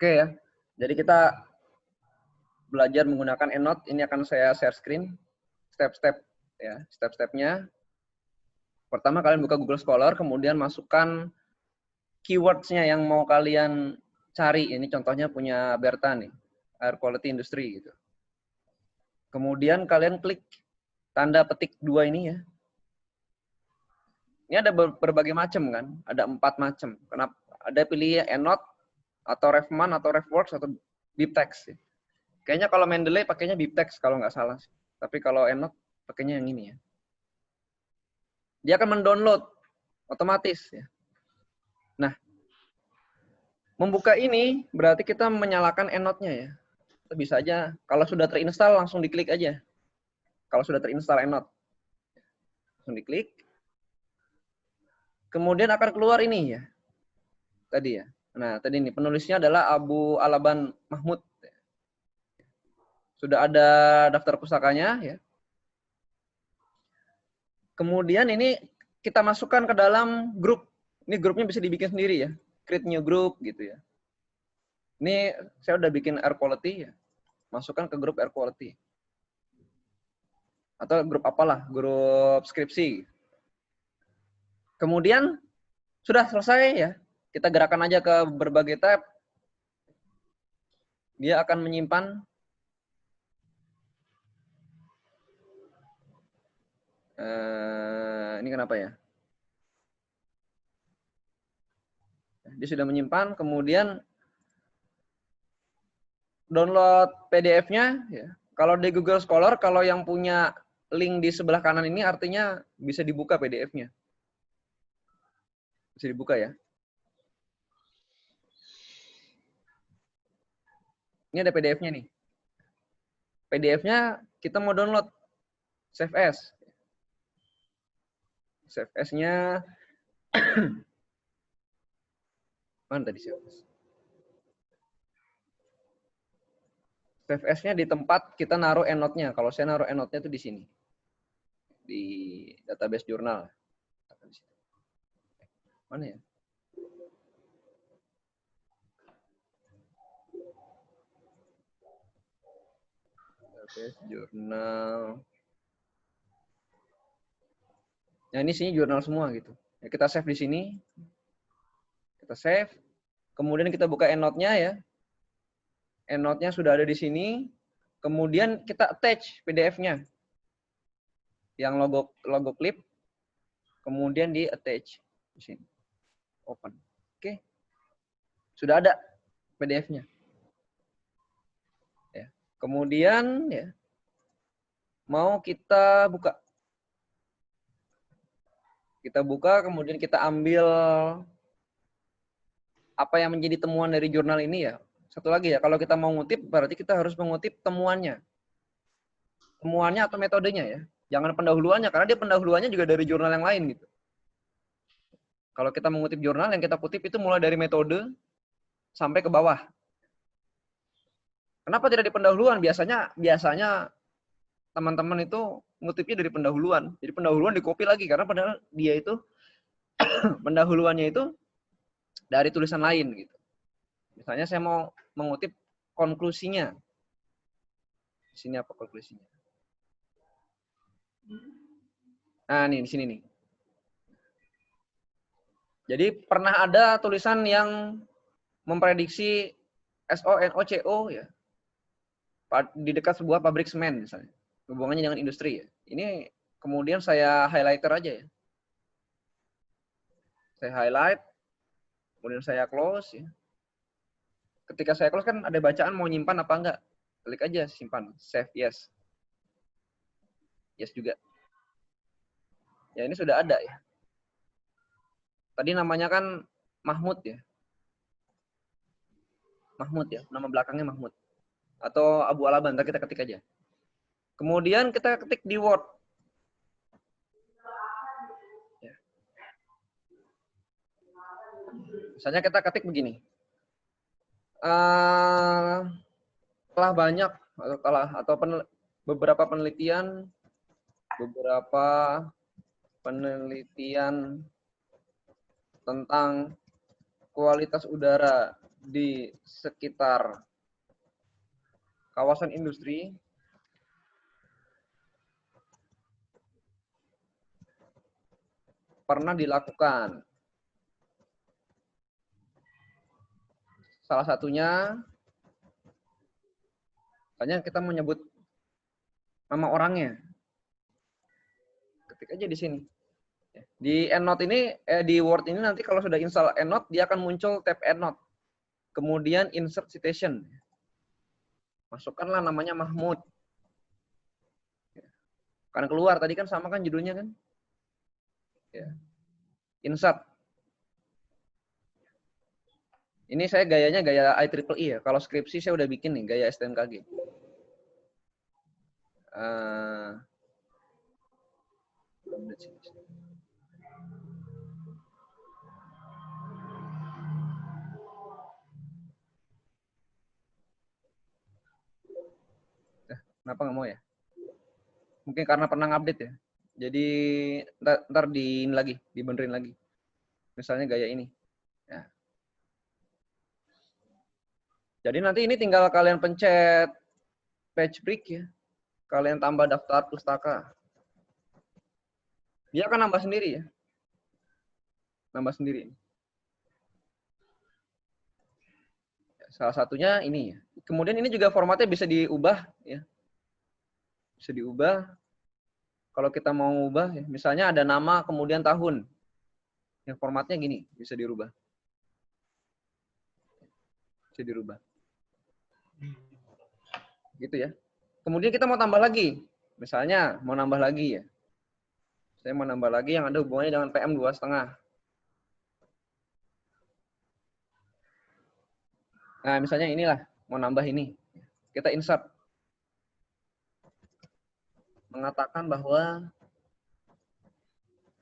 Oke ya. Jadi kita belajar menggunakan EndNote. Ini akan saya share screen. Step-step ya, step-stepnya. Pertama kalian buka Google Scholar, kemudian masukkan keywords-nya yang mau kalian cari. Ini contohnya punya Berta nih, Air Quality Industry gitu. Kemudian kalian klik tanda petik 2 ini ya. Ini ada berbagai macam kan, ada 4 macam. Kenapa? Ada pilih EndNote atau Refman atau Refworks atau BibTeX. Kayaknya kalau Mendeley pakainya BibTeX kalau nggak salah. Tapi kalau EndNote pakainya yang ini ya. Dia akan mendownload otomatis ya. Nah, membuka ini berarti kita menyalakan EndNote-nya ya. Kita bisa aja kalau sudah terinstall langsung diklik aja. Kalau sudah terinstall EndNote. Langsung diklik. Kemudian akan keluar ini ya. Tadi ya. Nah, tadi ini penulisnya adalah Abu Alaban Mahmud. Sudah ada daftar pusakanya ya. Kemudian ini kita masukkan ke dalam grup. Ini grupnya bisa dibikin sendiri ya. Create new group gitu ya. Ini saya udah bikin air quality ya. Masukkan ke grup air quality. Atau grup apalah, grup skripsi. Kemudian sudah selesai ya. Kita gerakan aja ke berbagai tab. Dia akan menyimpan ini kenapa ya? Dia sudah menyimpan, kemudian download PDF-nya ya. Kalau di Google Scholar, kalau yang punya link di sebelah kanan ini artinya bisa dibuka PDF-nya. Bisa dibuka ya. Ini ada PDF-nya nih. PDF-nya kita mau download. Save as. Save as-nya mana tadi save as? Save as-nya di tempat kita naruh EndNote-nya. Kalau saya naruh EndNote-nya itu di sini. Di database jurnal. Mana ya? Database jurnal. Nah, ini sini jurnal semua gitu. Ya, kita save di sini. Kita save. Kemudian kita buka EndNote-nya ya. EndNote-nya sudah ada di sini. Kemudian kita attach PDF-nya. Yang logo clip. Kemudian di attach di sini. Open. Oke. Sudah ada PDF-nya. Ya. Kemudian ya mau kita buka. Kita buka, kemudian kita ambil apa yang menjadi temuan dari jurnal ini ya. Satu lagi ya, kalau kita mau ngutip, berarti kita harus mengutip temuannya. Temuannya atau metodenya ya. Jangan pendahuluannya, karena dia pendahuluannya juga dari jurnal yang lain gitu. Kalau kita mengutip jurnal, yang kita kutip itu mulai dari metode sampai ke bawah. Kenapa tidak di pendahuluan? Biasanya teman-teman itu ngutipnya dari pendahuluan. Jadi pendahuluan di-copy lagi, karena padahal dia itu pendahuluannya itu dari tulisan lain gitu. Misalnya saya mau mengutip konklusinya. Di sini apa konklusinya? Nah, nih di sini nih. Jadi pernah ada tulisan yang memprediksi SONOCO ya. Di dekat sebuah pabrik semen misalnya. Hubungannya dengan industri ya. Ini kemudian saya highlighter aja ya. Saya highlight, kemudian saya close ya. Ketika saya close kan ada bacaan mau nyimpan apa enggak. Klik aja simpan, save yes. Yes juga. Ya ini sudah ada ya. Tadi namanya kan Mahmud ya. Mahmud ya, nama belakangnya Mahmud. Atau Abu Alaban, ntar kita ketik aja. Kemudian kita ketik di Word. Ya. Misalnya kita ketik begini. Telah banyak atau beberapa penelitian tentang kualitas udara di sekitar kawasan industri pernah dilakukan. Salah satunya, hanya kita menyebut nama orangnya. Ketik aja di sini. Di EndNote ini, di Word ini nanti kalau sudah install EndNote, dia akan muncul tab EndNote. Kemudian insert citation. Masukkanlah namanya Mahmud. Karena keluar, tadi kan sama kan judulnya kan? Ya. Insert. Ini saya gayanya gaya IEEE ya. Kalau skripsi saya udah bikin nih, gaya STMKG. Kenapa nggak mau ya? Mungkin karena pernah update ya. Jadi ntar di ini lagi, dibenerin lagi. Misalnya gaya ini. Ya. Jadi nanti ini tinggal kalian pencet page break ya. Kalian tambah daftar pustaka. Dia akan nambah sendiri ya. Nambah sendiri. Salah satunya ini ya. Kemudian ini juga formatnya bisa diubah ya. Bisa diubah. Kalau kita mau ubah, ya, misalnya ada nama kemudian tahun. Yang formatnya gini, bisa dirubah. Bisa dirubah. Gitu ya. Kemudian kita mau tambah lagi. Misalnya mau nambah lagi ya. Saya mau nambah lagi yang ada hubungannya dengan PM 2,5. Nah, misalnya inilah, mau nambah ini. Kita insert. Mengatakan bahwa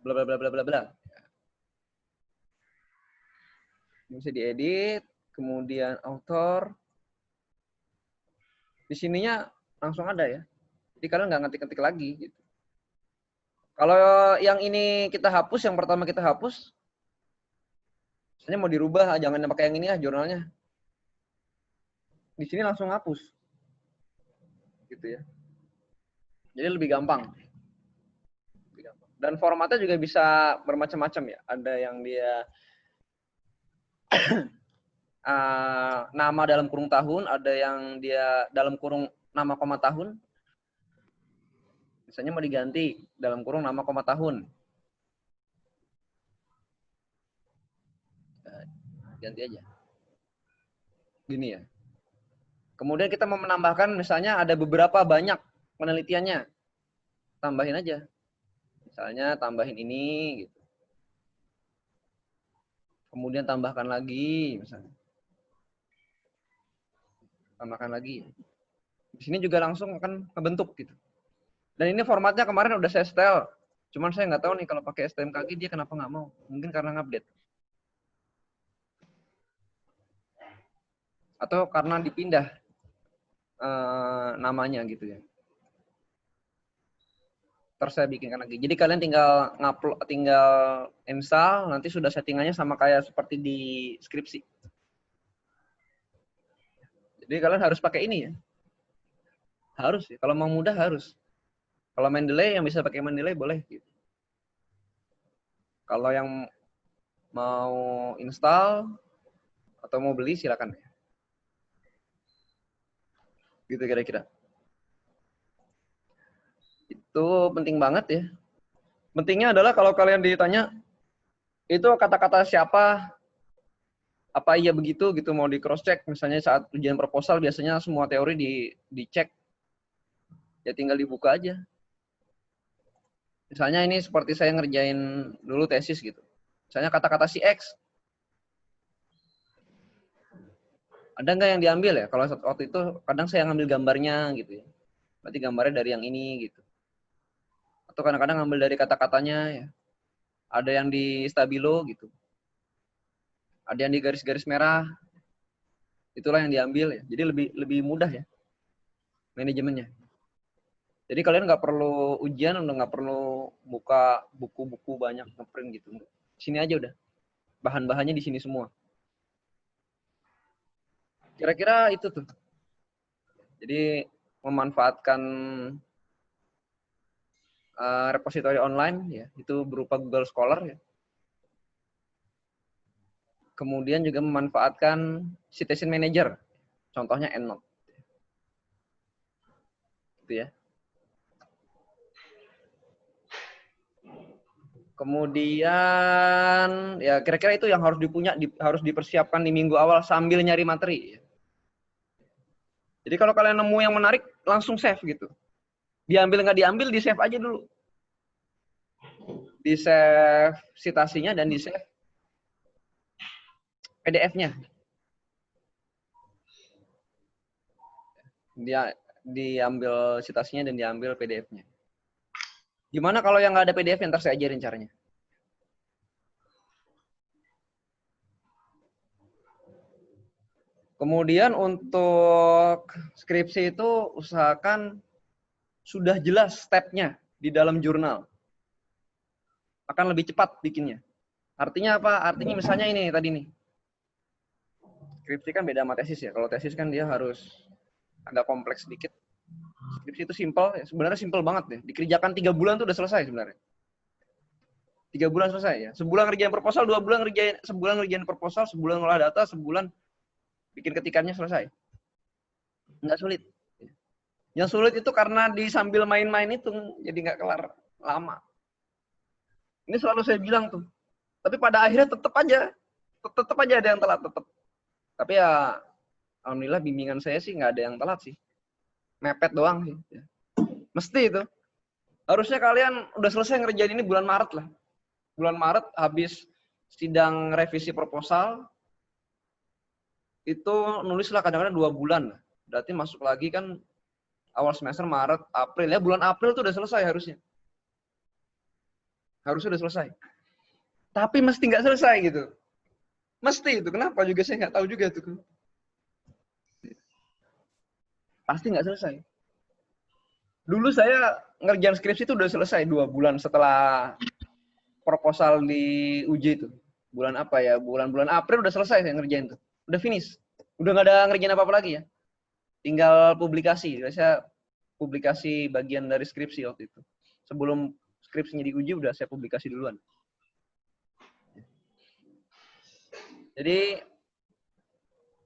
bla bla bla bla bla bla. Ini bisa diedit, kemudian author. Di sininya langsung ada ya. Jadi kalian nggak ngetik-ngetik lagi gitu. Kalau yang ini kita hapus, yang pertama kita hapus, misalnya mau dirubah, jangan pakai yang ini ya jurnalnya. Di sini langsung hapus. Gitu ya. Jadi lebih gampang. Dan formatnya juga bisa bermacam-macam ya. Ada yang dia nama dalam kurung tahun, ada yang dia dalam kurung nama koma tahun. Misalnya mau diganti dalam kurung nama koma tahun. Ganti aja. Gini ya. Kemudian kita mau menambahkan misalnya ada beberapa banyak penelitiannya. Tambahin aja. Misalnya tambahin ini gitu. Kemudian tambahkan lagi misalnya. Tambahkan lagi. Di sini juga langsung akan membentuk gitu. Dan ini formatnya kemarin udah saya setel. Cuman saya nggak tahu nih kalau pakai STMKG dia kenapa nggak mau. Mungkin karena ngupdate. Atau karena dipindah namanya gitu ya. Terus saya bikinkan lagi. Jadi kalian tinggal ngupload, tinggal install, nanti sudah settingannya sama kayak seperti di skripsi. Jadi kalian harus pakai ini ya. Harus ya. Kalau mau mudah harus. Kalau Mendeley yang bisa pakai Mendeley boleh. Gitu. Kalau yang mau install atau mau beli silakan ya. Gitu kira-kira. Itu penting banget ya. Pentingnya adalah kalau kalian ditanya itu kata-kata siapa, apa iya begitu gitu mau di cross check misalnya saat ujian proposal biasanya semua teori dicek. Ya tinggal dibuka aja. Misalnya ini seperti saya ngerjain dulu tesis gitu. Misalnya kata-kata si X. Ada nggak yang diambil ya? Kalau waktu itu kadang saya ngambil gambarnya gitu ya. Berarti gambarnya dari yang ini gitu. Atau kadang-kadang ngambil dari kata-katanya ya. Ada yang di stabilo gitu. Ada yang di garis-garis merah. Itulah yang diambil ya. Jadi lebih mudah ya manajemennya. Jadi kalian nggak perlu ujian, udah nggak perlu buka buku-buku banyak ngeprint gitu. Sini aja udah. Bahan-bahannya di sini semua. Kira-kira itu tuh. Jadi memanfaatkan repository online ya, itu berupa Google Scholar ya. Kemudian juga memanfaatkan Citation Manager, contohnya EndNote. Itu ya. Kemudian ya kira-kira itu yang harus harus dipersiapkan di minggu awal sambil nyari materi. Jadi kalau kalian nemu yang menarik, langsung save gitu. Diambil nggak diambil, di save aja dulu. Di save citasinya dan di save PDF-nya. Dia diambil citasinya dan diambil PDF-nya. Gimana kalau yang nggak ada PDF, ntar saya ajarin caranya. Kemudian untuk skripsi itu usahakan sudah jelas step-nya di dalam jurnal. Akan lebih cepat bikinnya. Artinya apa? Artinya misalnya ini tadi nih. Skripsi kan beda sama tesis ya. Kalau tesis kan dia harus agak kompleks sedikit. Skripsi itu simpel, ya. Sebenarnya simpel banget deh. Dikerjakan 3 bulan tuh udah selesai sebenarnya. 3 bulan selesai ya. Sebulan ngerjain proposal, 2 bulan ngerjain, sebulan ngerjain proposal, sebulan ngolah data, sebulan bikin ketikannya selesai. Nggak sulit. Yang sulit itu karena di sambil main-main itu jadi nggak kelar lama. Ini selalu saya bilang tuh. Tapi pada akhirnya tetap aja ada yang telat tetap. Tapi ya alhamdulillah bimbingan saya sih nggak ada yang telat sih. Mepet doang sih. Mesti itu. Harusnya kalian udah selesai ngerjain ini bulan Maret lah. Bulan Maret habis sidang revisi proposal, itu nulislah kadang-kadang 2 bulan. Berarti masuk lagi kan awal semester Maret, April. Ya bulan April tuh udah selesai harusnya. Harusnya udah selesai. Tapi mesti nggak selesai gitu. Mesti itu. Kenapa juga saya nggak tahu juga tuh. Pasti nggak selesai. Dulu saya ngerjain skripsi itu udah selesai 2 bulan setelah proposal di uji itu. Bulan apa ya? Bulan April udah selesai saya ngerjain tuh. Udah finish. Udah nggak ada ngerjain apa-apa lagi ya. Tinggal publikasi. Saya publikasi bagian dari skripsi waktu itu. Sebelum skripsinya diuji udah saya publikasi duluan. Jadi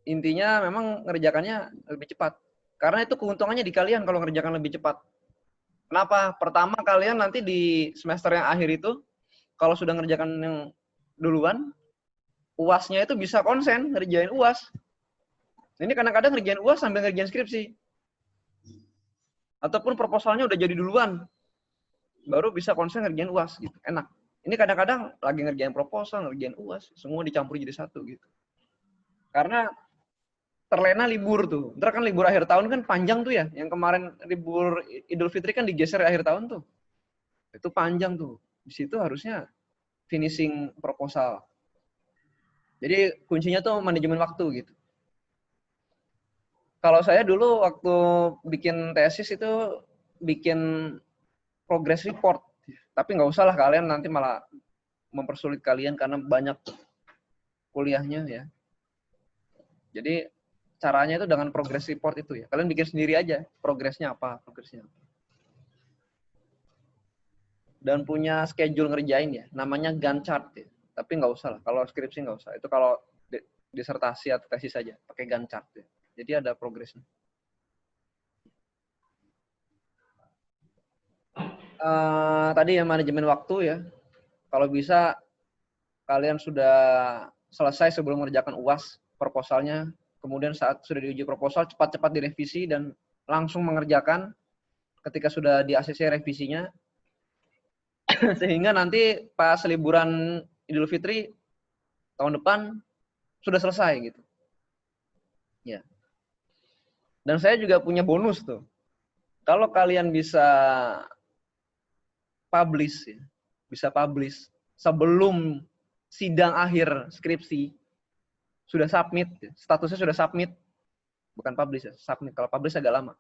intinya memang ngerjakannya lebih cepat. Karena itu keuntungannya di kalian kalau ngerjakan lebih cepat. Kenapa? Pertama kalian nanti di semester yang akhir itu kalau sudah ngerjakan yang duluan, UAS-nya itu bisa konsen ngerjain UAS. Ini kadang-kadang ngerjain UAS sambil ngerjain skripsi. Ataupun proposalnya udah jadi duluan. Baru bisa konsen ngerjain UAS gitu. Enak. Ini kadang-kadang lagi ngerjain proposal, ngerjain UAS, semua dicampur jadi satu gitu. Karena terlena libur tuh. Ntar kan libur akhir tahun kan panjang tuh ya. Yang kemarin libur Idul Fitri kan digeser akhir tahun tuh. Itu panjang tuh. Di situ harusnya finishing proposal. Jadi kuncinya tuh manajemen waktu gitu. Kalau saya dulu waktu bikin tesis itu bikin progress report. Tapi nggak usah lah kalian nanti malah mempersulit kalian karena banyak kuliahnya ya. Jadi caranya itu dengan progress report itu ya. Kalian bikin sendiri aja progresnya apa. Dan punya schedule ngerjain ya. Namanya Gantt chart ya. Tapi nggak usah lah. Kalau skripsi nggak usah. Itu kalau disertasi atau tesis saja pakai Gantt chart ya. Jadi ada progresnya. Tadi ya manajemen waktu ya. Kalau bisa kalian sudah selesai sebelum mengerjakan UAS proposalnya. Kemudian saat sudah diuji proposal cepat-cepat direvisi dan langsung mengerjakan ketika sudah di ACC revisinya. Sehingga nanti pas liburan Idul Fitri tahun depan sudah selesai gitu. Ya. Dan saya juga punya bonus tuh. Kalau kalian bisa publish ya, bisa publish sebelum sidang akhir skripsi sudah submit, statusnya sudah submit. Bukan publish ya, submit. Kalau publish agak lama.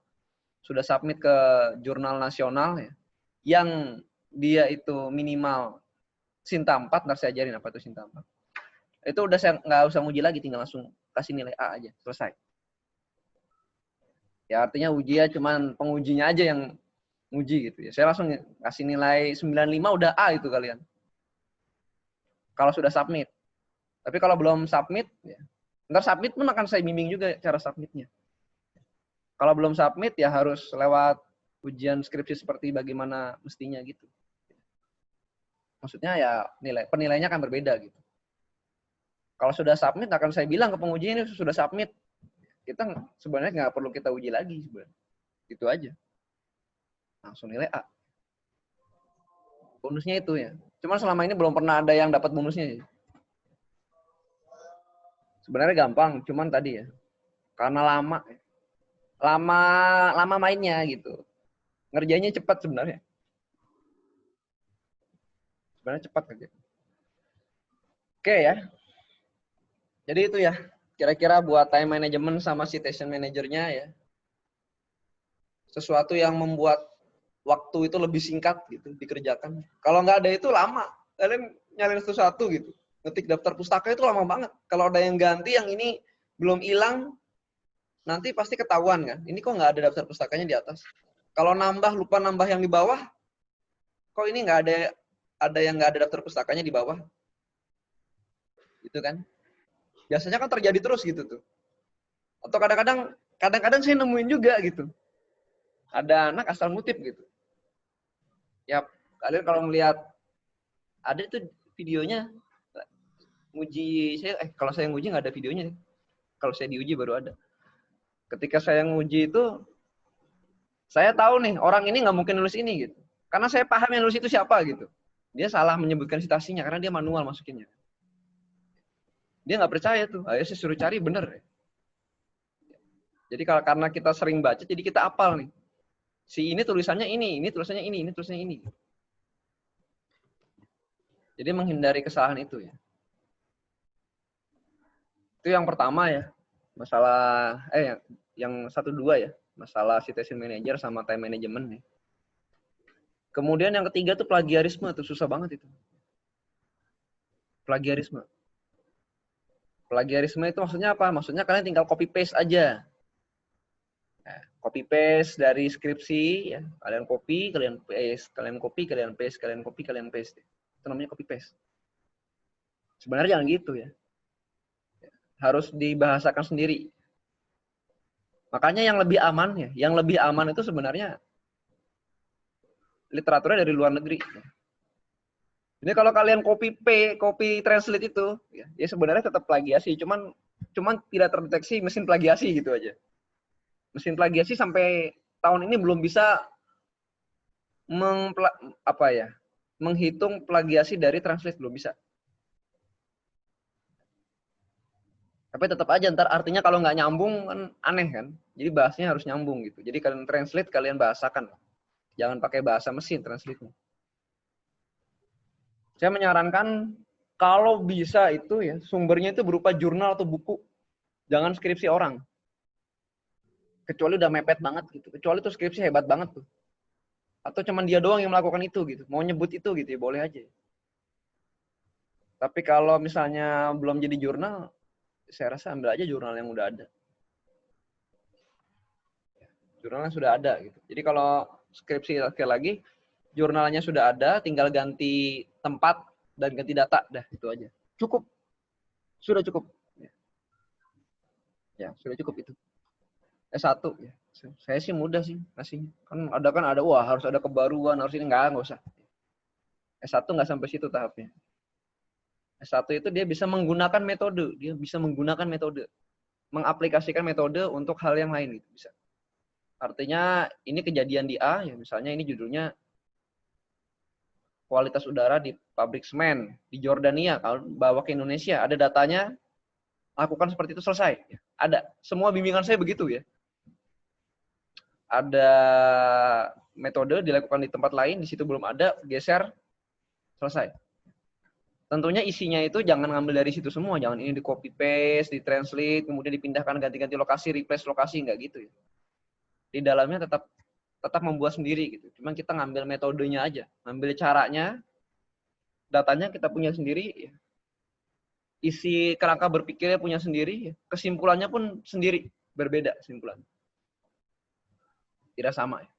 Sudah submit ke jurnal nasional ya. Yang dia itu minimal Sinta 4, ntar saya ajarin apa itu Sinta 4. Itu udah saya nggak usah nguji lagi, tinggal langsung kasih nilai A aja, selesai. Ya artinya ujinya cuman pengujinya aja yang nguji gitu ya. Saya langsung kasih nilai 95 udah A itu kalian. Kalau sudah submit. Tapi kalau belum submit, ya, ntar submit pun akan saya bimbing juga cara submitnya. Kalau belum submit ya harus lewat ujian skripsi seperti bagaimana mestinya gitu. Maksudnya ya penilaiannya akan berbeda gitu. Kalau sudah submit akan saya bilang ke penguji ini sudah submit. Kita sebenarnya nggak perlu kita uji lagi sebenarnya. Gitu aja. Langsung nilai A. Bonusnya itu ya. Cuma selama ini belum pernah ada yang dapat bonusnya. Sebenarnya gampang, cuman tadi ya. Karena lama mainnya gitu. Ngerjainnya cepat sebenarnya. Sebenarnya cepat kerja. Oke ya. Jadi itu ya. Kira-kira buat time management sama citation manajernya ya. Sesuatu yang membuat waktu itu lebih singkat gitu dikerjakan. Kalau nggak ada itu lama. Kalian nyalin sesuatu gitu. Ngetik daftar pustaka itu lama banget. Kalau ada yang ganti yang ini belum hilang, nanti pasti ketahuan kan. Ini kok nggak ada daftar pustakanya di atas. Kalau lupa nambah yang di bawah, kok ini nggak ada yang nggak ada daftar pustakanya di bawah. Gitu kan. Biasanya kan terjadi terus gitu tuh. Atau kadang-kadang saya nemuin juga gitu. Ada anak asal ngutip gitu. Ya, kalian kalau melihat ada itu videonya nguji saya kalau saya nguji nggak ada videonya. Kalau saya diuji baru ada. Ketika saya nguji itu saya tahu nih orang ini nggak mungkin nulis ini gitu. Karena saya paham yang nulis itu siapa gitu. Dia salah menyebutkan citasinya karena dia manual masukinnya. Dia nggak percaya tuh. Ayo saya suruh cari bener. Jadi karena kita sering baca, jadi kita apal nih. Si ini tulisannya ini tulisannya ini tulisannya ini. Jadi menghindari kesalahan itu ya. Itu yang pertama ya. Masalah yang 1, 2 ya. Masalah citation manager sama time management nih. Kemudian yang ketiga tuh plagiarisme tuh susah banget itu. Plagiarisme. Plagiarisme itu maksudnya apa? Maksudnya kalian tinggal copy paste aja. Nah, copy paste dari skripsi ya. Kalian copy, kalian paste, kalian copy, kalian paste, kalian copy, kalian paste. Itu namanya copy paste. Sebenarnya jangan gitu ya. Harus dibahasakan sendiri. Makanya yang lebih aman ya, yang lebih aman itu sebenarnya literaturnya dari luar negeri. Jadi kalau kalian copy translate itu, ya sebenarnya tetap plagiasi, cuman tidak terdeteksi mesin plagiasi gitu aja. Mesin plagiasi sampai tahun ini belum bisa menghitung plagiasi dari translate, belum bisa. Tapi tetap aja ntar artinya kalau nggak nyambung kan aneh kan. Jadi bahasanya harus nyambung gitu. Jadi kalian translate, kalian bahasakan. Jangan pakai bahasa mesin translate-nya. Saya menyarankan kalau bisa itu ya sumbernya itu berupa jurnal atau buku. Jangan skripsi orang. Kecuali udah mepet banget gitu. Kecuali itu skripsi hebat banget tuh. Atau cuman dia doang yang melakukan itu gitu. Mau nyebut itu gitu ya boleh aja. Tapi kalau misalnya belum jadi jurnal, saya rasa ambil aja jurnal yang udah ada. Jurnalnya sudah ada gitu. Jadi kalau skripsi sekali lagi, jurnalnya sudah ada, tinggal ganti tempat dan ganti data, dah itu aja. Cukup, sudah cukup. Ya sudah cukup itu. S1 ya. Saya sih mudah sih ngasihnya. Kan ada wah harus ada kebaruan, harus ini nggak usah. S1 nggak sampai situ tahapnya. S1 itu dia bisa menggunakan metode, mengaplikasikan metode untuk hal yang lain gitu bisa. Artinya ini kejadian di A ya misalnya ini judulnya kualitas udara di pabrik semen di Jordania, kalau bawa ke Indonesia ada datanya, lakukan seperti itu selesai. Ada. Semua bimbingan saya begitu ya. Ada metode dilakukan di tempat lain, di situ belum ada, geser, selesai. Tentunya isinya itu jangan ngambil dari situ semua, jangan ini di copy paste, di translate, kemudian dipindahkan ganti-ganti lokasi, replace lokasi, enggak gitu ya. Di dalamnya tetap membuat sendiri gitu. Cuman kita ngambil metodenya aja, ngambil caranya, datanya kita punya sendiri, ya. Isi kerangka berpikirnya punya sendiri, ya. Kesimpulannya pun sendiri, berbeda kesimpulan. tidak sama ya.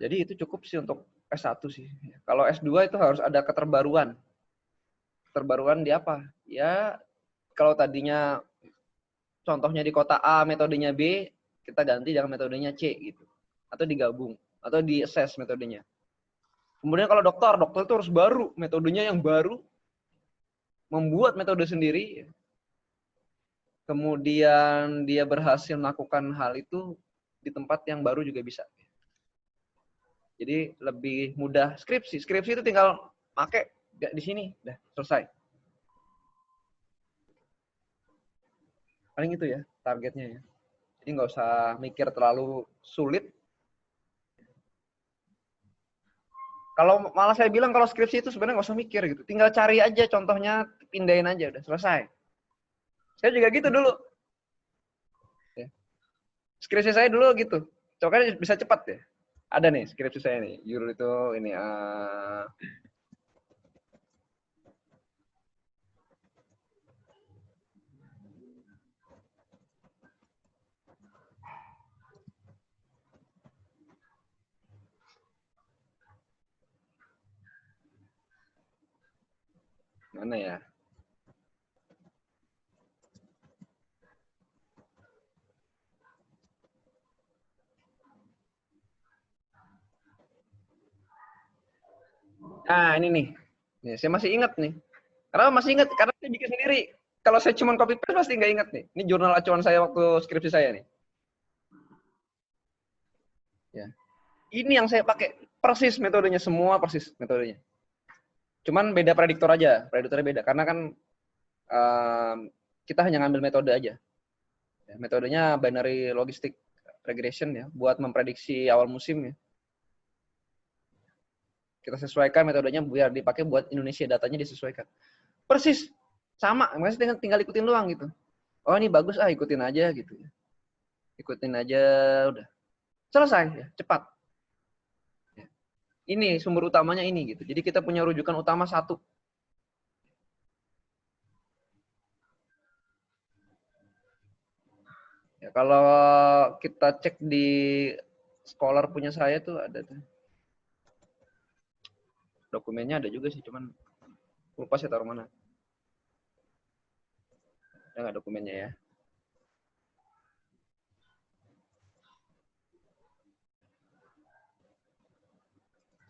Jadi itu cukup sih untuk S1 sih. Kalau S2 itu harus ada keterbaruan. Keterbaruan di apa? Ya kalau tadinya contohnya di kota A metodenya B, kita ganti dengan metodenya C gitu. Atau digabung atau di-assess metodenya. Kemudian kalau dokter itu harus baru, metodenya yang baru, membuat metode sendiri. Kemudian dia berhasil melakukan hal itu di tempat yang baru juga bisa. Jadi lebih mudah skripsi. Skripsi itu tinggal pakai di sini, udah selesai. Paling itu ya targetnya ya. Jadi nggak usah mikir terlalu sulit. Kalau malah saya bilang kalau skripsi itu sebenarnya nggak usah mikir gitu. Tinggal cari aja contohnya, pindahin aja, udah selesai. Saya juga gitu dulu. Ya. Skripsi saya dulu gitu. Coba kan bisa cepat ya. Ada nih skripsi saya nih. Judul itu ini mana ya? Nah, ini nih. Nih, saya masih ingat nih. Karena masih ingat, karena saya bikin sendiri. Kalau saya cuma copy paste pasti nggak ingat nih. Ini jurnal acuan saya waktu skripsi saya nih. Ya. Ini yang saya pakai persis metodenya, semua persis metodenya. Cuman beda prediktor aja, prediktornya beda. Karena kan kita hanya ngambil metode aja. Ya, metodenya binary logistic regression ya, buat memprediksi awal musim ya. Kita sesuaikan metodenya biar dipakai buat Indonesia, datanya disesuaikan. Persis sama, makanya tinggal ikutin doang gitu. Oh ini bagus ikutin aja gitu ya. Ikutin aja udah. Selesai ya, cepat. Ya. Ini sumber utamanya ini gitu. Jadi kita punya rujukan utama satu. Ya, kalau kita cek di Scholar punya saya tuh ada tuh. Dokumennya ada juga sih, cuman lupa saya taruh mana. Ada nggak dokumennya ya?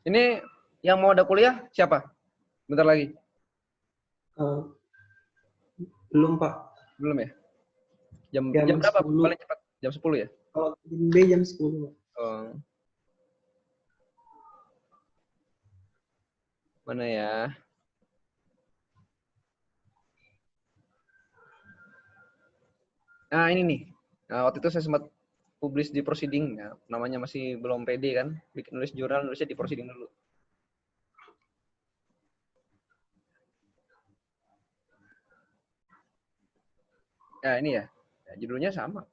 Ini yang mau ada kuliah siapa? Bentar lagi. Belum, Pak. Belum ya? Jam berapa 10. Paling cepat? Jam 10 ya? Kalau B jam 10. Oh. Mana ya? Nah, ini nih. Nah, waktu itu saya sempat publish di Proceeding. Ya, namanya masih belum pede kan. Bikin nulis jurnal, nulisnya di Proceeding dulu. Nah, ini ya. Judulnya sama.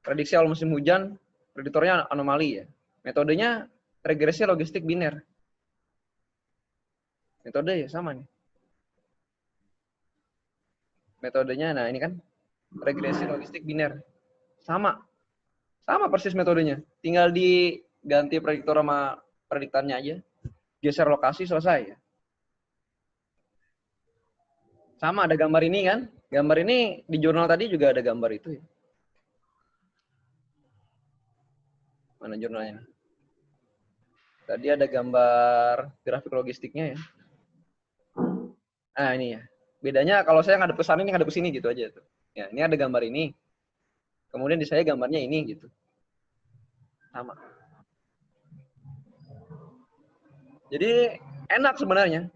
Prediksi awal musim hujan, prediktornya anomali ya. Metodenya regresi logistik biner. Metode ya sama nih. Metodenya, nah ini kan regresi logistik biner. Sama. Sama persis metodenya. Tinggal diganti prediktor sama prediktornya aja. Geser lokasi, selesai ya. Sama ada gambar ini kan. Gambar ini di jurnal tadi juga ada gambar itu ya. Mana jurnalnya? Tadi ada gambar grafik logistiknya ya. Nah ini ya. Bedanya kalau saya ngadep ke sana, ini ngadep ke sini gitu aja tuh. Ya, ini ada gambar ini. Kemudian di saya gambarnya ini gitu. Sama. Jadi enak sebenarnya.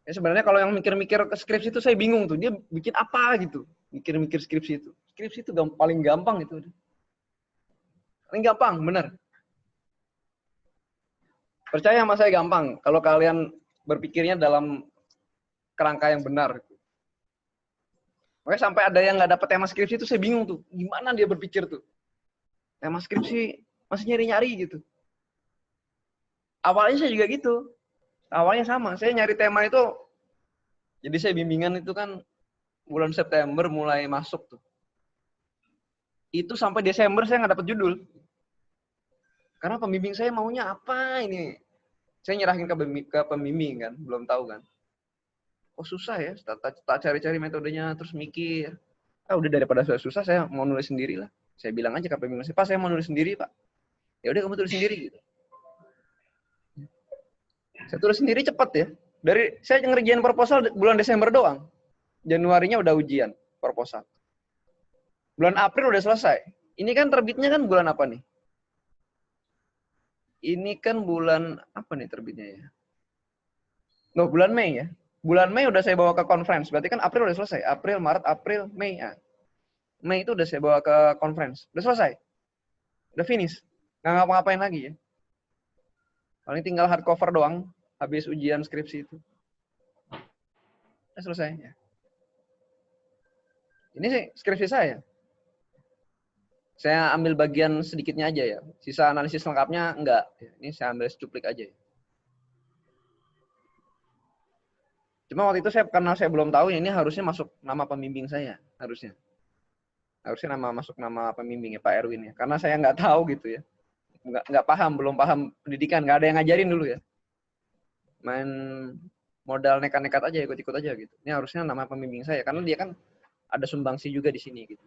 Ya sebenarnya kalau yang mikir-mikir ke skripsi itu saya bingung tuh. Dia bikin apa gitu. Mikir-mikir skripsi itu. Skripsi itu paling gampang itu. Paling gampang, bener. Percaya sama saya gampang. Kalau kalian berpikirnya dalam kerangka yang benar. Makanya sampai ada yang nggak dapet tema skripsi itu saya bingung tuh. Gimana dia berpikir tuh. Tema skripsi masih nyari-nyari gitu. Awalnya saya juga gitu. Awalnya sama. Saya nyari tema itu. Jadi saya bimbingan itu kan bulan September mulai masuk tuh. Itu sampai Desember saya nggak dapat judul. Karena pembimbing saya maunya apa ini? Saya nyerahin ke pembimbing kan, belum tahu kan. Oh susah ya, tak cari-cari metodenya, terus mikir. Ah udah daripada susah, saya mau nulis sendiri lah. Saya bilang aja ke pembimbing saya, Pak saya mau nulis sendiri Pak. Ya udah kamu tulis sendiri gitu. Saya tulis sendiri cepat ya. Dari saya ngerjain proposal bulan Desember doang. Januarinya udah ujian proposal. Bulan April udah selesai. Ini kan terbitnya kan bulan apa nih? Ini kan bulan apa nih terbitnya ya? Loh, bulan Mei ya. Bulan Mei udah saya bawa ke conference. Berarti kan April udah selesai. April, Maret, April, Mei. Ya. Mei itu udah saya bawa ke conference. Udah selesai. Udah finish. Nggak ngapa-ngapain lagi ya. Paling tinggal hardcover doang. Habis ujian skripsi itu. Udah selesai. Ya. Ini sih skripsi saya. Saya ambil bagian sedikitnya aja ya. Sisa analisis lengkapnya enggak. Ini saya ambil secuplik aja ya. Cuma waktu itu karena saya belum tahu ini harusnya masuk nama pembimbing saya. Harusnya masuk nama pembimbingnya Pak Erwin ya. Karena saya nggak tahu gitu ya. Nggak paham, belum paham pendidikan. Nggak ada yang ngajarin dulu ya. Main modal nekat-nekat aja, ikut-ikut aja gitu. Ini harusnya nama pembimbing saya. Karena dia kan ada sumbangsi juga di sini gitu.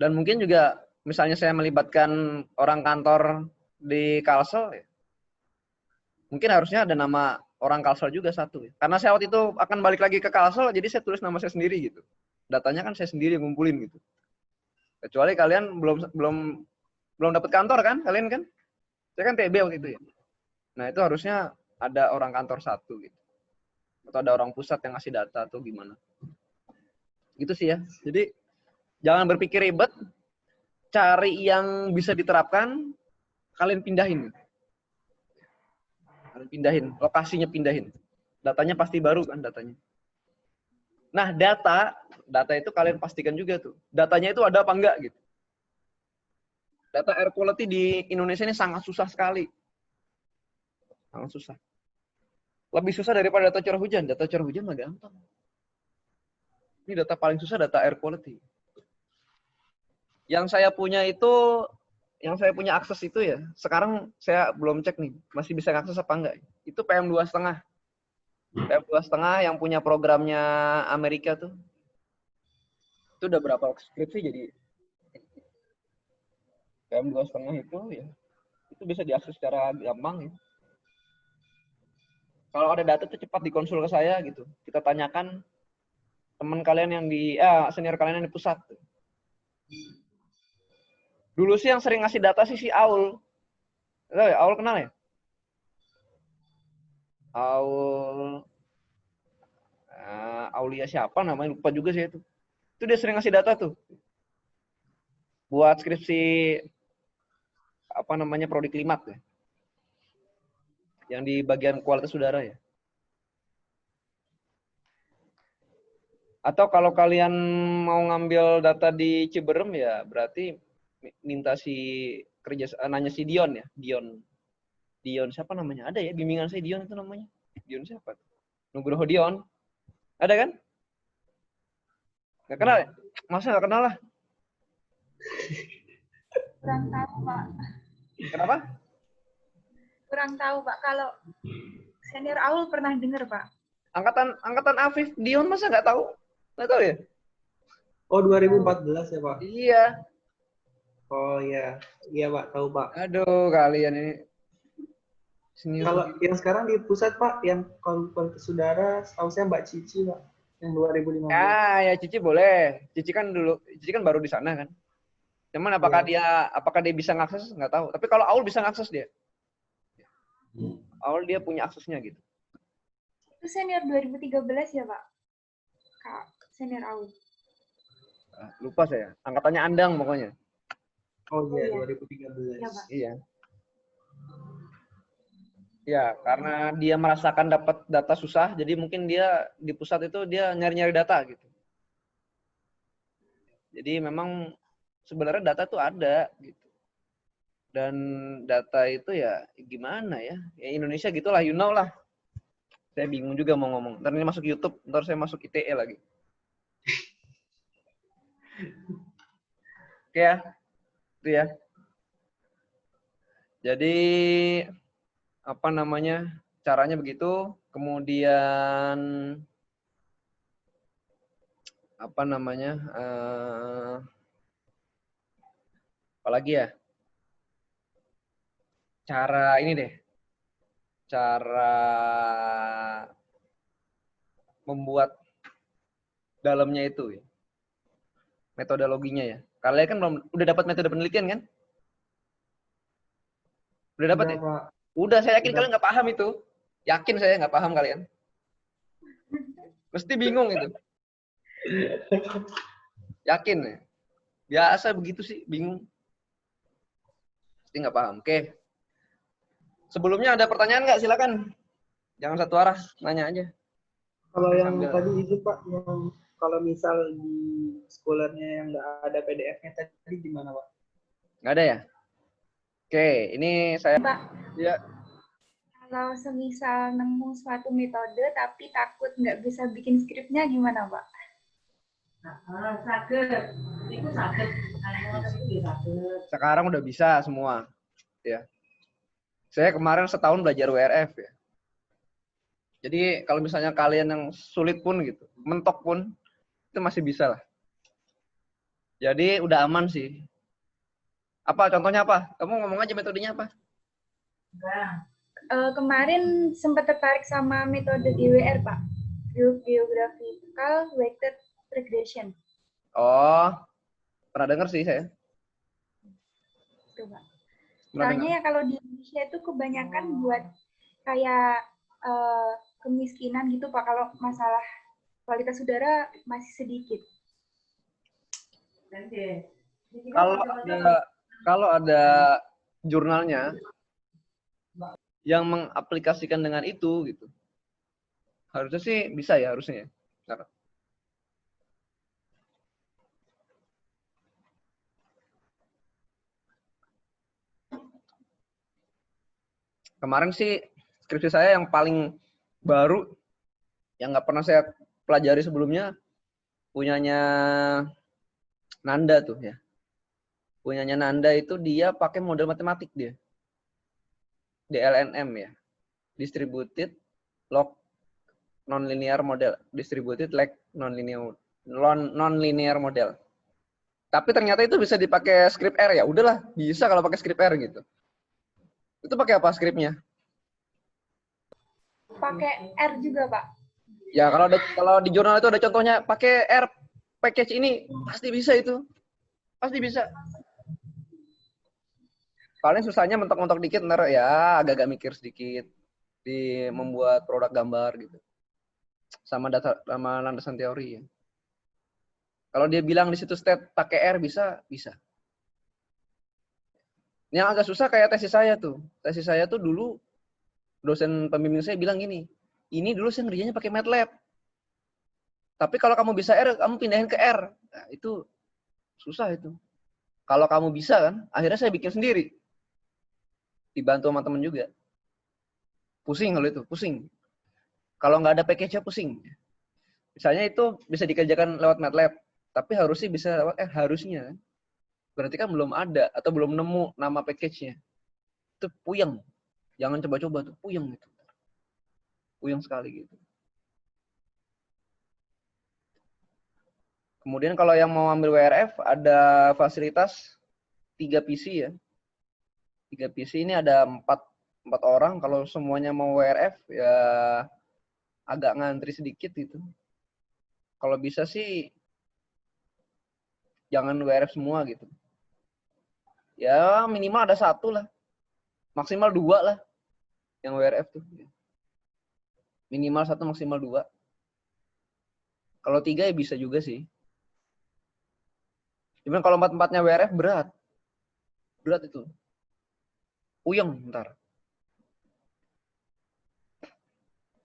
Dan mungkin juga misalnya saya melibatkan orang kantor di Kalsel ya, mungkin harusnya ada nama orang Kalsel juga satu ya. Karena saya waktu itu akan balik lagi ke Kalsel, jadi saya tulis nama saya sendiri gitu. Datanya kan saya sendiri yang ngumpulin gitu. Kecuali kalian belum dapat kantor kan, kalian kan? Saya kan TB waktu itu ya. Nah itu harusnya ada orang kantor satu gitu. Atau ada orang pusat yang ngasih data atau gimana. Gitu sih ya. Jadi jangan berpikir ribet, cari yang bisa diterapkan, kalian pindahin. Kalian pindahin, lokasinya pindahin. Datanya pasti baru kan datanya. Nah, data itu kalian pastikan juga tuh. Datanya itu ada apa enggak gitu. Data air quality di Indonesia ini sangat susah sekali. Sangat susah. Lebih susah daripada data curah hujan. Data curah hujan mah gampang. Ini data paling susah data air quality. Yang saya punya akses itu ya, sekarang saya belum cek nih, masih bisa akses apa enggak. Itu PM2,5. PM2,5 yang punya programnya Amerika tuh. Itu udah berapa skripsi jadi PM2,5 itu ya. Itu bisa diakses secara gampang ya. Kalau ada data tuh cepat dikonsul ke saya gitu. Kita tanyakan teman kalian yang senior kalian yang di pusat. Dulu sih yang sering ngasih data sih si Aul. Aul kenal ya? Aul Aulia siapa namanya, lupa juga sih itu. Itu dia sering ngasih data tuh. Buat skripsi prodi klimat ya. Yang di bagian kualitas udara ya. Atau kalau kalian mau ngambil data di Ciberem ya berarti minta nanya si Dion ya. Dion siapa namanya? Ada ya bimbingan saya Dion itu namanya. Dion siapa? Nugroho Dion. Ada kan? Nggak kenal ya? Masa nggak kenal lah? Kurang tahu, Pak. Kenapa? Kurang tahu, Pak. Kalau senior Aul pernah dengar, Pak. Angkatan Afif Dion masa nggak tahu? Nggak tahu ya? Oh 2014 ya Pak? Iya. Oh iya, iya Pak, tahu Pak. Aduh kalian ini. Kalau yang sekarang di pusat Pak, yang kualitas udara, setahu saya Mbak Cici Pak, yang 2015. Ya Cici boleh. Cici kan baru di sana kan. Cuman apakah dia bisa ngakses nggak tahu. Tapi kalau Aul bisa ngakses dia. Aul dia punya aksesnya gitu. Itu senior 2013 ya Pak? Kak, senior Aul. Lupa saya. Angkatannya Andang pokoknya. Oh iya, 2013. Iya, Pak. Iya. Ya, karena dia merasakan dapat data susah, jadi mungkin dia di pusat itu dia nyari-nyari data gitu. Jadi memang sebenarnya data itu ada gitu. Dan data itu ya gimana ya? Ya Indonesia gitulah, you know lah. Saya bingung juga mau ngomong. Ntar ini masuk YouTube, ntar saya masuk ITE lagi. Oke ya, itu ya. Jadi apa namanya, caranya begitu. Kemudian apa namanya, apalagi ya, cara ini deh, cara membuat dalamnya itu ya, metodologinya ya. Kalian kan belum udah dapat metode penelitian kan? Udah dapat Udah, ya? Pak. Udah, saya yakin Udah. kalian nggak paham itu. Yakin saya nggak paham kalian. Mesti bingung itu. Yakin ya. Biasa begitu sih, bingung. Pasti nggak paham. Oke. Sebelumnya ada pertanyaan nggak? Silakan. Jangan satu arah, nanya aja. Kalau yang Sambil. tadi itu Pak, yang kalau misal di scholarnya yang nggak ada PDF-nya tadi gimana Pak? Nggak ada ya? Oke, ini saya. Pak, Ya, kalau semisal nemu suatu metode tapi takut nggak bisa bikin skripnya gimana, Pak? Sakit. Itu sakit. sekarang udah bisa semua. Ya. Saya kemarin setahun belajar WRF ya. Jadi kalau misalnya kalian yang sulit pun gitu, mentok pun, itu masih bisa lah. Jadi udah aman sih. Apa contohnya apa? Kamu ngomong aja metodenya apa? Kemarin sempat tertarik sama metode GWR, Pak. Geographical Weighted Regression. Oh, pernah dengar sih saya. Itu, Pak. Pernah Soalnya dengar. ya kalau di Indonesia itu kebanyakan buat kayak kemiskinan gitu, Pak. Kalau masalah kualitas udara masih sedikit. Kalau ada jurnalnya yang mengaplikasikan dengan itu gitu, harusnya sih bisa ya harusnya. Nah, kemarin sih skripsi saya yang paling baru, yang nggak pernah saya pelajari sebelumnya, punyanya Nanda tuh ya. Punyanya Nanda itu dia pakai model matematik dia. DLNM ya. Distributed log nonlinear model. Distributed like nonlinear model. Tapi ternyata itu bisa dipakai script R ya. Udahlah, bisa kalau pakai script R gitu. Itu pakai apa scriptnya? Pakai R juga, Pak. Ya kalau di jurnal itu ada contohnya pakai R package ini pasti bisa itu. Pasti bisa. Paling susahnya mentok-mentok dikit ntar ya agak-agak mikir sedikit di membuat produk gambar gitu. Sama landasan teori ya. Kalau dia bilang di situ state pakai R bisa. Yang agak susah kayak tesis saya tuh. Tesis saya tuh dulu dosen pembimbing saya bilang gini, ini dulu saya ngerjainnya pakai MATLAB. Tapi kalau kamu bisa R, kamu pindahin ke R. Nah, itu susah itu. Kalau kamu bisa kan, akhirnya saya bikin sendiri. Dibantu sama temen juga. Pusing kalau itu, pusing. Kalau nggak ada package-nya pusing. Misalnya itu bisa dikerjakan lewat MATLAB, tapi harusnya bisa lewat harusnya. Berarti kan belum ada atau belum nemu nama package-nya. Itu puyeng. Jangan coba-coba tuh, puyeng gitu. Puyeng sekali gitu. Kemudian kalau yang mau ambil WRF ada fasilitas 3 PC ya. 3 PC ini ada 4 orang. Kalau semuanya mau WRF ya agak ngantri sedikit gitu. Kalau bisa sih jangan WRF semua gitu. Ya minimal ada 1 lah. Maksimal 2 lah yang WRF tuh. Minimal 1, maksimal 2. Kalau 3 ya bisa juga sih. Cuman kalau 4-4-nya WRF berat. Berat itu. Puyeng ntar.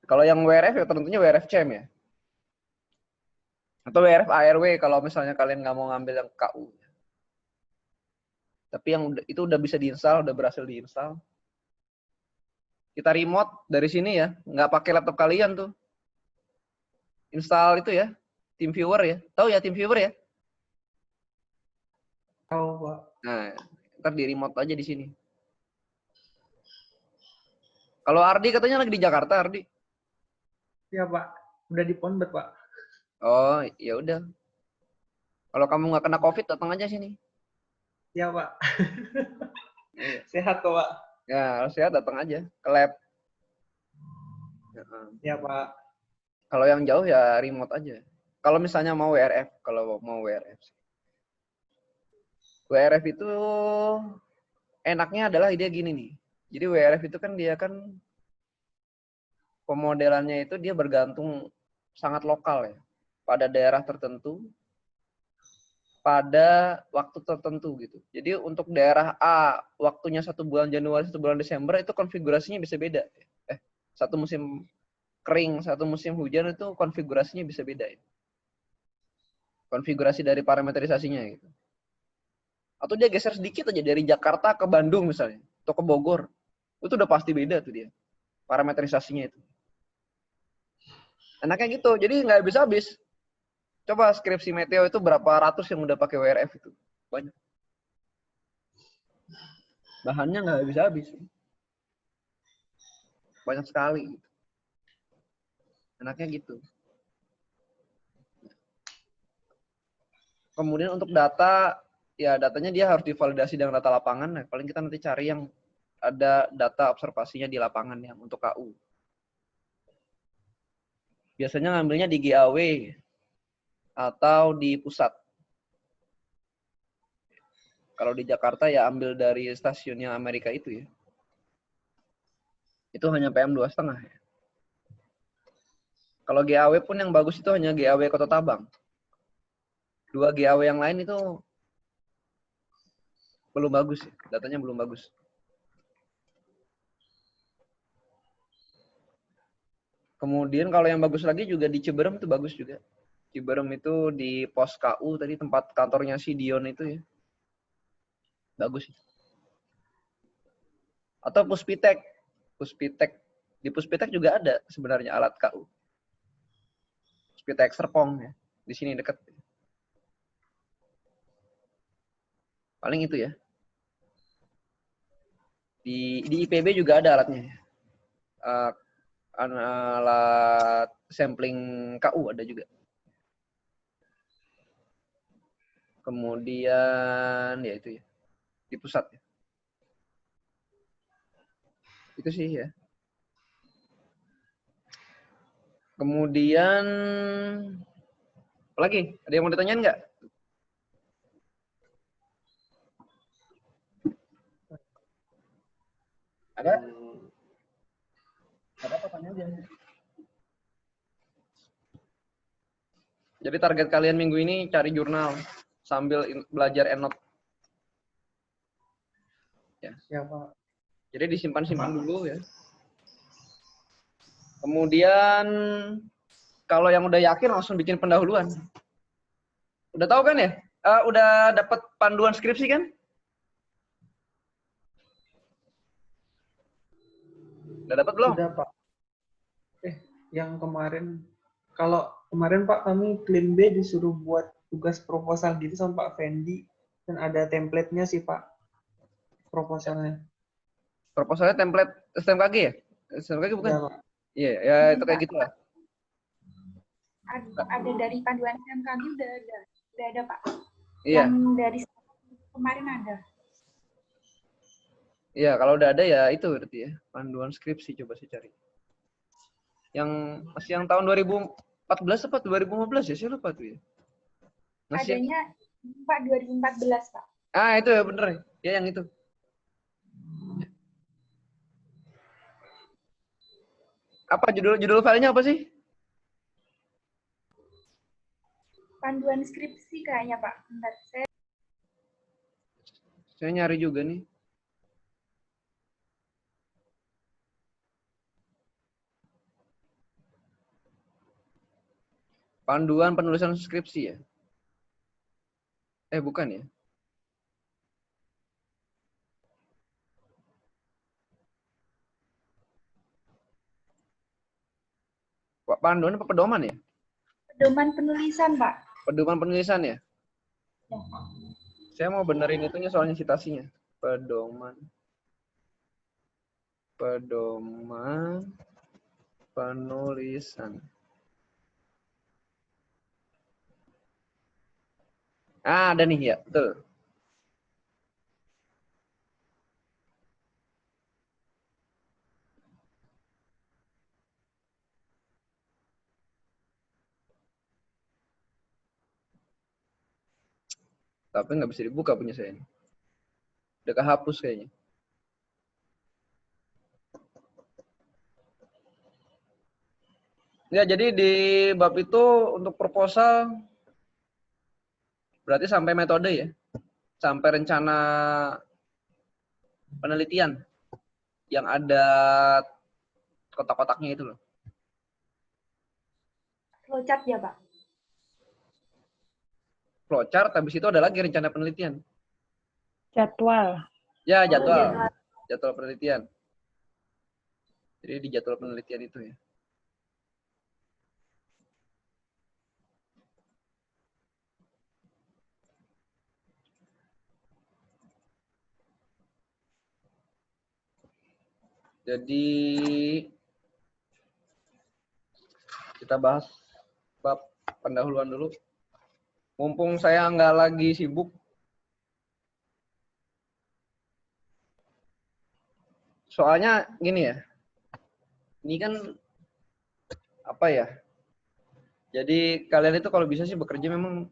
Kalau yang WRF ya tentunya WRF CEM ya. Atau WRF ARW kalau misalnya kalian nggak mau ngambil yang KU. Tapi yang itu udah bisa diinstal, udah berhasil diinstal. Kita remote dari sini ya, nggak pakai laptop kalian tuh. Install itu ya, TeamViewer ya. Tahu ya TeamViewer ya? Tahu, Pak. Nah, ntar di remote aja di sini. Kalau Ardi katanya lagi di Jakarta, Ardi. Iya, Pak. Udah di Pondok, Pak. Oh, ya udah. Kalau kamu nggak kena COVID, datang aja sini. Iya, Pak. Iya. Sehat kok, Pak. Ya, harus sehat datang aja ke lab. Iya, Pak. Kalau yang jauh ya remote aja. Kalau misalnya mau WRF, kalau mau WRF. WRF itu enaknya adalah dia gini nih. Jadi WRF itu kan dia kan pemodelannya itu dia bergantung sangat lokal ya. Pada daerah tertentu, pada waktu tertentu gitu. Jadi untuk daerah A, waktunya 1 bulan Januari, 1 bulan Desember itu konfigurasinya bisa beda. Satu musim kering, satu musim hujan itu konfigurasinya bisa beda. Ya. Konfigurasi dari parametrisasinya gitu. Atau dia geser sedikit aja dari Jakarta ke Bandung misalnya, atau ke Bogor. Itu udah pasti beda tuh dia. Parametrisasinya itu. Enaknya gitu, jadi nggak habis-habis. Coba skripsi Meteo itu berapa ratus yang udah pakai WRF itu. Banyak. Bahannya nggak habis-habis. Banyak sekali. Gitu. Enaknya gitu. Kemudian untuk data, ya datanya dia harus divalidasi dengan data lapangan. Nah, paling kita nanti cari yang ada data observasinya di lapangan ya untuk KU. Biasanya ngambilnya di GAW atau di pusat. Kalau di Jakarta ya ambil dari stasiunnya Amerika itu ya. Itu hanya PM2,5 ya. Kalau GAW pun yang bagus itu hanya GAW Kota Tabang. 2 GAW yang lain itu belum bagus ya. Datanya belum bagus. Kemudian kalau yang bagus lagi juga di Ciberem itu bagus juga. Ciberem itu di pos KU tadi tempat kantornya si Dion itu ya. Bagus. Atau Puspitek. Puspitek. Di Puspitek juga ada sebenarnya alat KU. Puspitek Serpong ya. Di sini dekat. Paling itu ya. Di IPB juga ada alatnya. Alat sampling KU ada juga. Kemudian ya itu ya. Di pusat ya. Itu sih ya. Kemudian apa lagi? Ada yang mau ditanyain nggak? Ada? Ada apa tanya aja. Jadi target kalian minggu ini cari jurnal sambil belajar EndNote. Ya. Ya, Pak. Jadi disimpan-simpan dulu ya. Kemudian kalau yang udah yakin langsung bikin pendahuluan. Udah tahu kan ya? Udah dapat panduan skripsi kan? Udah dapat belum? Udah, Pak. Yang kemarin, kalau kemarin Pak kami Klim B disuruh buat tugas proposal gitu sama Pak Fendi, dan ada template-nya sih Pak, proposalnya. Proposalnya template STMKG ya? STMKG bukan? Ya, Pak. Iya, ya itu kayak gitu lah. Ada dari panduan SMKG udah ada Pak. Iya. Yang dari kemarin ada. Iya, kalau udah ada ya itu berarti ya. Panduan skripsi coba saya cari. Yang masih yang tahun 2014 apa 2015 ya? Saya lupa tuh ya. Masih Adanya Pak 2014 Pak. itu ya bener ya yang itu. Apa judul filenya apa sih? Panduan skripsi kayaknya Pak. Bentar, Saya nyari juga nih. Panduan penulisan skripsi ya? Bukan ya? Panduan apa pedoman ya? pedoman penulisan Pak. Pedoman penulisan ya? Ya. Saya mau benerin itunya soalnya citasinya. Pedoman penulisan. Ada nih ya, betul. Tapi nggak bisa dibuka punya saya ini. Udah kehapus kayaknya. Ya, jadi di bab itu untuk proposal berarti sampai metode ya. Sampai rencana penelitian yang ada kotak-kotaknya itu loh. Flowchart ya, Pak? Flowchart, habis itu ada lagi rencana penelitian. Jadwal. Ya, Oh, jadwal. jadwal. Jadwal penelitian. Jadi di jadwal penelitian itu ya. Jadi kita bahas bab pendahuluan dulu. Mumpung saya nggak lagi sibuk. Soalnya gini ya. Ini kan apa ya? Jadi kalian itu kalau bisa sih bekerja memang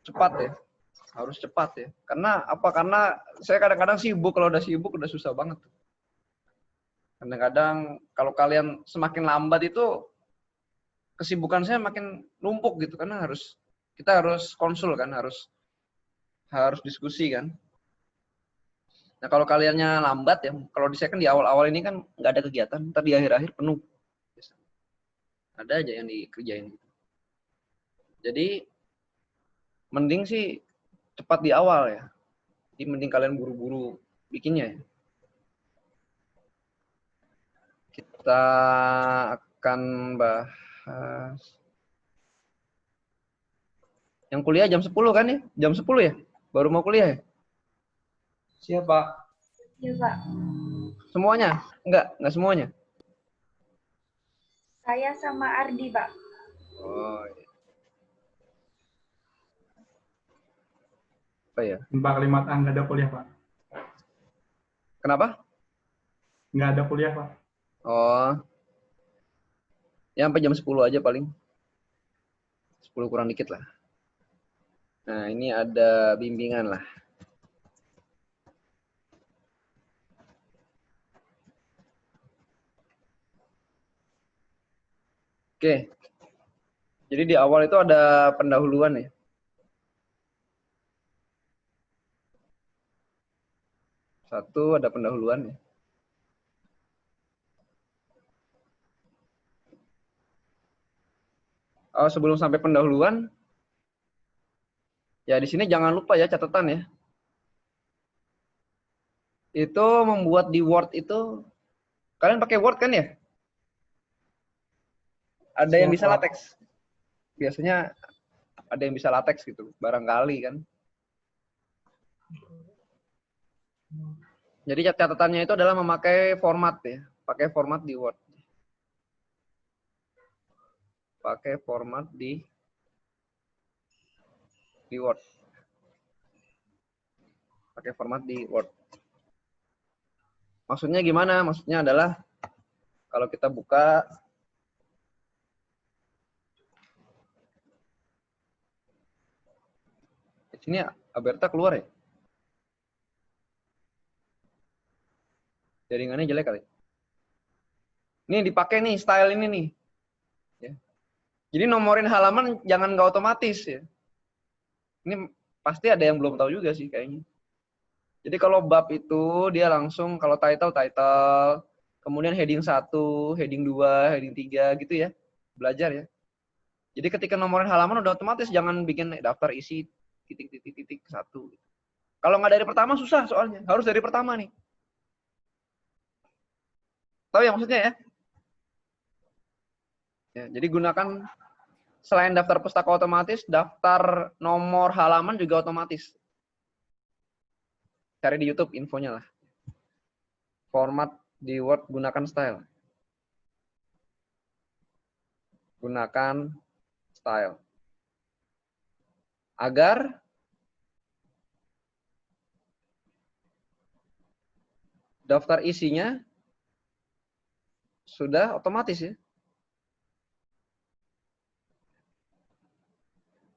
cepat ya. Harus cepat ya. Karena apa? Karena saya kadang-kadang sibuk. Kalau udah sibuk udah susah banget. Kadang-kadang kalau kalian semakin lambat itu kesibukan saya makin numpuk gitu karena kita harus konsul kan, harus diskusi kan. Nah kalau kaliannya lambat ya, kalau di saya kan di awal-awal ini kan nggak ada kegiatan, ntar di akhir-akhir penuh. Ada aja yang dikerjain. Jadi mending sih cepat di awal ya. Jadi mending kalian buru-buru bikinnya ya. Kita akan bahas yang kuliah jam 10 kan ya? Jam 10 ya? Baru mau kuliah ya? Siap, Pak. Ya, Pak. Semuanya? Enggak semuanya. Saya sama Ardi, Pak. Oh, iya. Apa ya? Pak Kalimat A nggak ada kuliah, Pak. Kenapa? Nggak ada kuliah, Pak. Oh. Ya sampai jam 10 aja paling. 10 kurang dikit lah. Nah, ini ada bimbingan lah. Oke. Jadi di awal itu ada pendahuluan ya. Satu ada pendahuluan ya. Oh, sebelum sampai pendahuluan, ya di sini jangan lupa ya catatan ya. Itu membuat di Word itu, kalian pakai Word kan ya? Ada yang bisa latex. Biasanya ada yang bisa latex gitu, barangkali kan. Jadi catatannya itu adalah memakai format ya, pakai format di Word. Pakai format di Word. Pakai format di Word. Maksudnya gimana? Maksudnya adalah kalau kita buka di sini Aberta keluar ya? Jaringannya jelek kali. Ini dipakai nih style ini nih. Ya. Jadi nomorin halaman jangan nggak otomatis ya. Ini pasti ada yang belum tahu juga sih kayaknya. Jadi kalau bab itu dia langsung kalau title, kemudian heading 1, heading 2, heading 3 gitu ya. Belajar ya. Jadi ketika nomorin halaman udah otomatis jangan bikin daftar isi titik 1. Kalau nggak dari pertama susah soalnya. Harus dari pertama nih. Tahu ya maksudnya ya? Ya, jadi gunakan selain daftar pustaka otomatis, daftar nomor halaman juga otomatis. Cari di YouTube infonya lah. Format di Word gunakan style. Gunakan style. Agar daftar isinya sudah otomatis ya.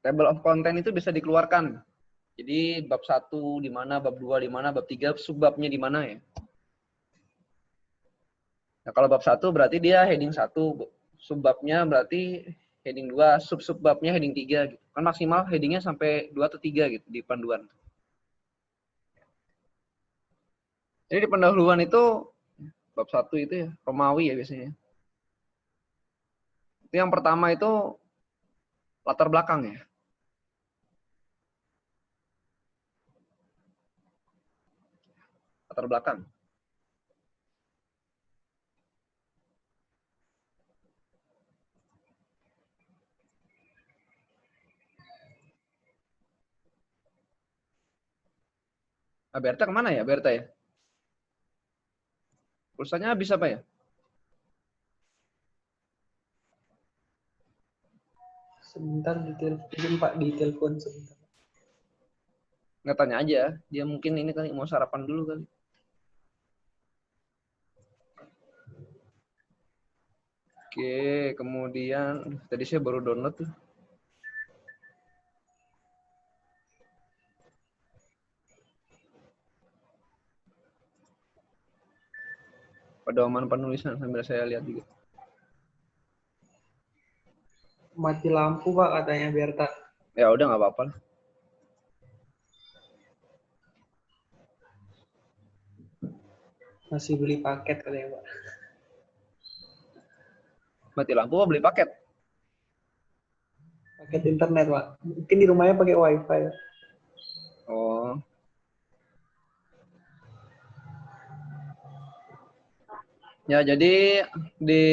Table of content itu bisa dikeluarkan. Jadi bab 1 di mana, bab 2 di mana, bab 3 subbabnya di mana ya. Nah, kalau bab 1 berarti dia heading 1, subbabnya berarti heading 2, sub-subbabnya heading 3 gitu. Kan maksimal headingnya sampai 2 atau 3 gitu di panduan. Jadi di pendahuluan itu bab 1 itu ya Romawi ya biasanya. Itu yang pertama itu latar belakang ya. Latar belakang. Nah, Berta kemana ya? Berta ya? Pulsanya habis apa ya? Sebentar ditelepon Pak, ditelepon sebentar. Nggak tanya aja. Dia mungkin ini kali mau sarapan dulu kali. Oke, kemudian tadi saya baru download tuh. Pedoman penulisan sambil saya lihat juga. Mati lampu Pak katanya Berta. Ya udah nggak apa-apa lah. Masih beli paket katanya Pak. Mati lampu apa beli paket? Paket internet Pak. Mungkin di rumahnya pakai wifi. Oh. Ya jadi di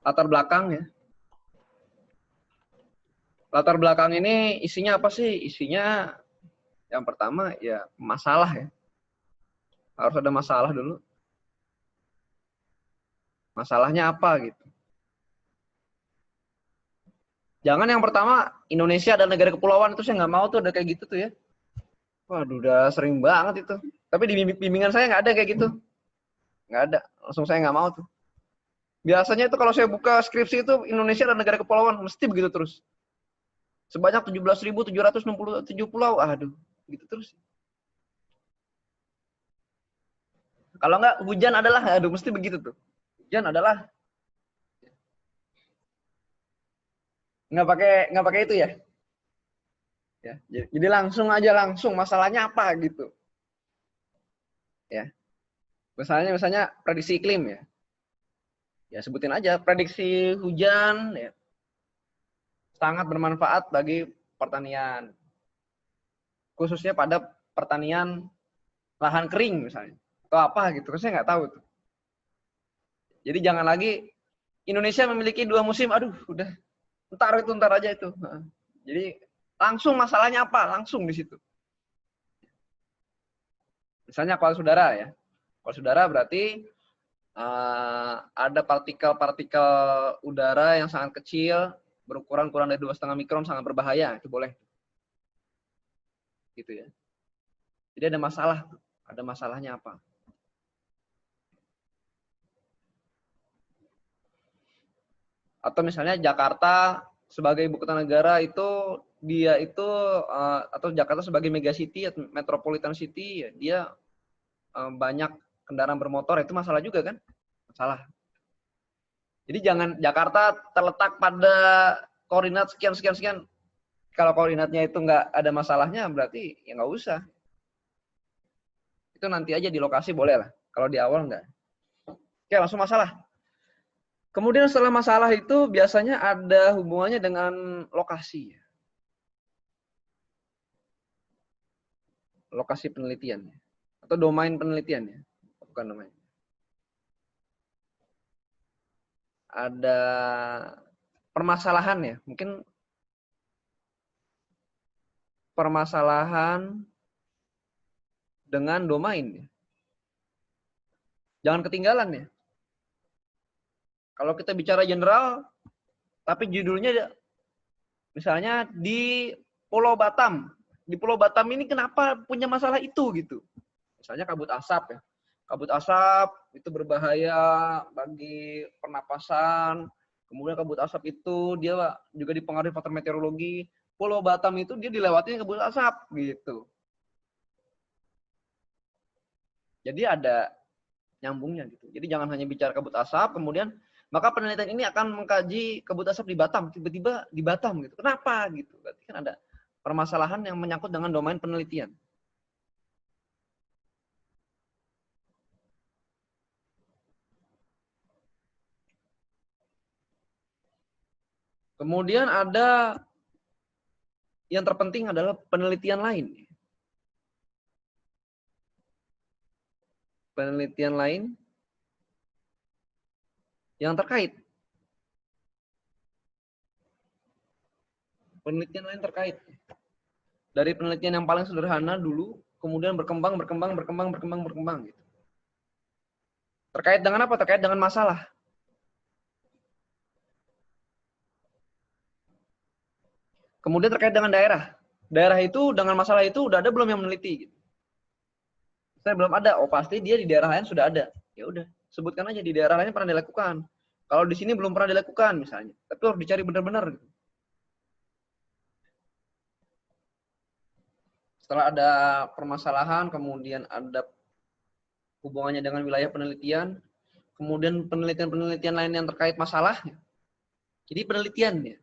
latar belakang ya. Latar belakang ini isinya apa sih? Isinya yang pertama ya masalah ya. Harus ada masalah dulu. Masalahnya apa gitu. Jangan yang pertama Indonesia dan negara kepulauan itu saya nggak mau tuh ada kayak gitu tuh ya. Waduh udah sering banget itu. Tapi di bimbingan saya nggak ada kayak gitu. Nggak ada. Langsung saya nggak mau tuh. Biasanya itu kalau saya buka skripsi itu Indonesia dan negara kepulauan mesti begitu terus. Sebanyak 17.767 pulau. Aduh, gitu terus. Kalau nggak hujan adalah, aduh mesti begitu tuh. Hujan adalah nggak pakai itu ya. Ya, jadi langsung aja langsung masalahnya apa gitu. Ya. Misalnya prediksi iklim ya. Ya sebutin aja prediksi hujan ya. Sangat bermanfaat bagi pertanian. Khususnya pada pertanian lahan kering misalnya. Atau apa gitu. Saya nggak tahu tuh. Jadi jangan lagi Indonesia memiliki 2 musim. Aduh, udah. Ntar aja itu. Jadi langsung masalahnya apa? Langsung di situ. Misalnya kalau saudara ya. Kalau saudara berarti ada partikel-partikel udara yang sangat kecil berukuran kurang dari 2,5 mikron sangat berbahaya. Itu boleh. Gitu ya. Jadi ada masalah. Ada masalahnya apa? Atau misalnya Jakarta sebagai ibu kota negara itu dia itu atau Jakarta sebagai megacity atau metropolitan city ya, dia banyak kendaraan bermotor itu masalah juga kan? Masalah. Jadi jangan Jakarta terletak pada koordinat sekian. Kalau koordinatnya itu nggak ada masalahnya berarti ya nggak usah. Itu nanti aja di lokasi boleh lah. Kalau di awal nggak. Oke, langsung masalah. Kemudian setelah masalah itu biasanya ada hubungannya dengan lokasi. Lokasi penelitian. Atau domain penelitian ya. Bukan domain. Ada permasalahan ya. Mungkin permasalahan dengan domain. Jangan ketinggalan ya. Kalau kita bicara general, tapi judulnya misalnya di Pulau Batam. Di Pulau Batam ini kenapa punya masalah itu gitu. Misalnya kabut asap ya. Kabut asap itu berbahaya bagi pernapasan. Kemudian kabut asap itu dia juga dipengaruhi faktor meteorologi. Pulau Batam itu dia dilewati kabut asap gitu. Jadi ada nyambungnya gitu. Jadi jangan hanya bicara kabut asap, kemudian maka penelitian ini akan mengkaji kabut asap di Batam, tiba-tiba di Batam gitu. Kenapa gitu? Berarti kan ada permasalahan yang menyangkut dengan domain penelitian. Kemudian ada yang terpenting adalah penelitian lain. Penelitian lain yang terkait. Penelitian lain terkait. Dari penelitian yang paling sederhana dulu, kemudian berkembang gitu. Terkait dengan apa? Terkait dengan masalah. Kemudian terkait dengan daerah. Daerah itu dengan masalah itu udah ada belum yang meneliti? Gitu. Saya belum ada. Oh pasti dia di daerah lain sudah ada. Ya udah, sebutkan aja di daerah lain pernah dilakukan. Kalau di sini belum pernah dilakukan misalnya, tapi harus dicari benar-benar. Gitu. Setelah ada permasalahan, kemudian ada hubungannya dengan wilayah penelitian, kemudian penelitian-penelitian lain yang terkait masalah. Jadi penelitian ya,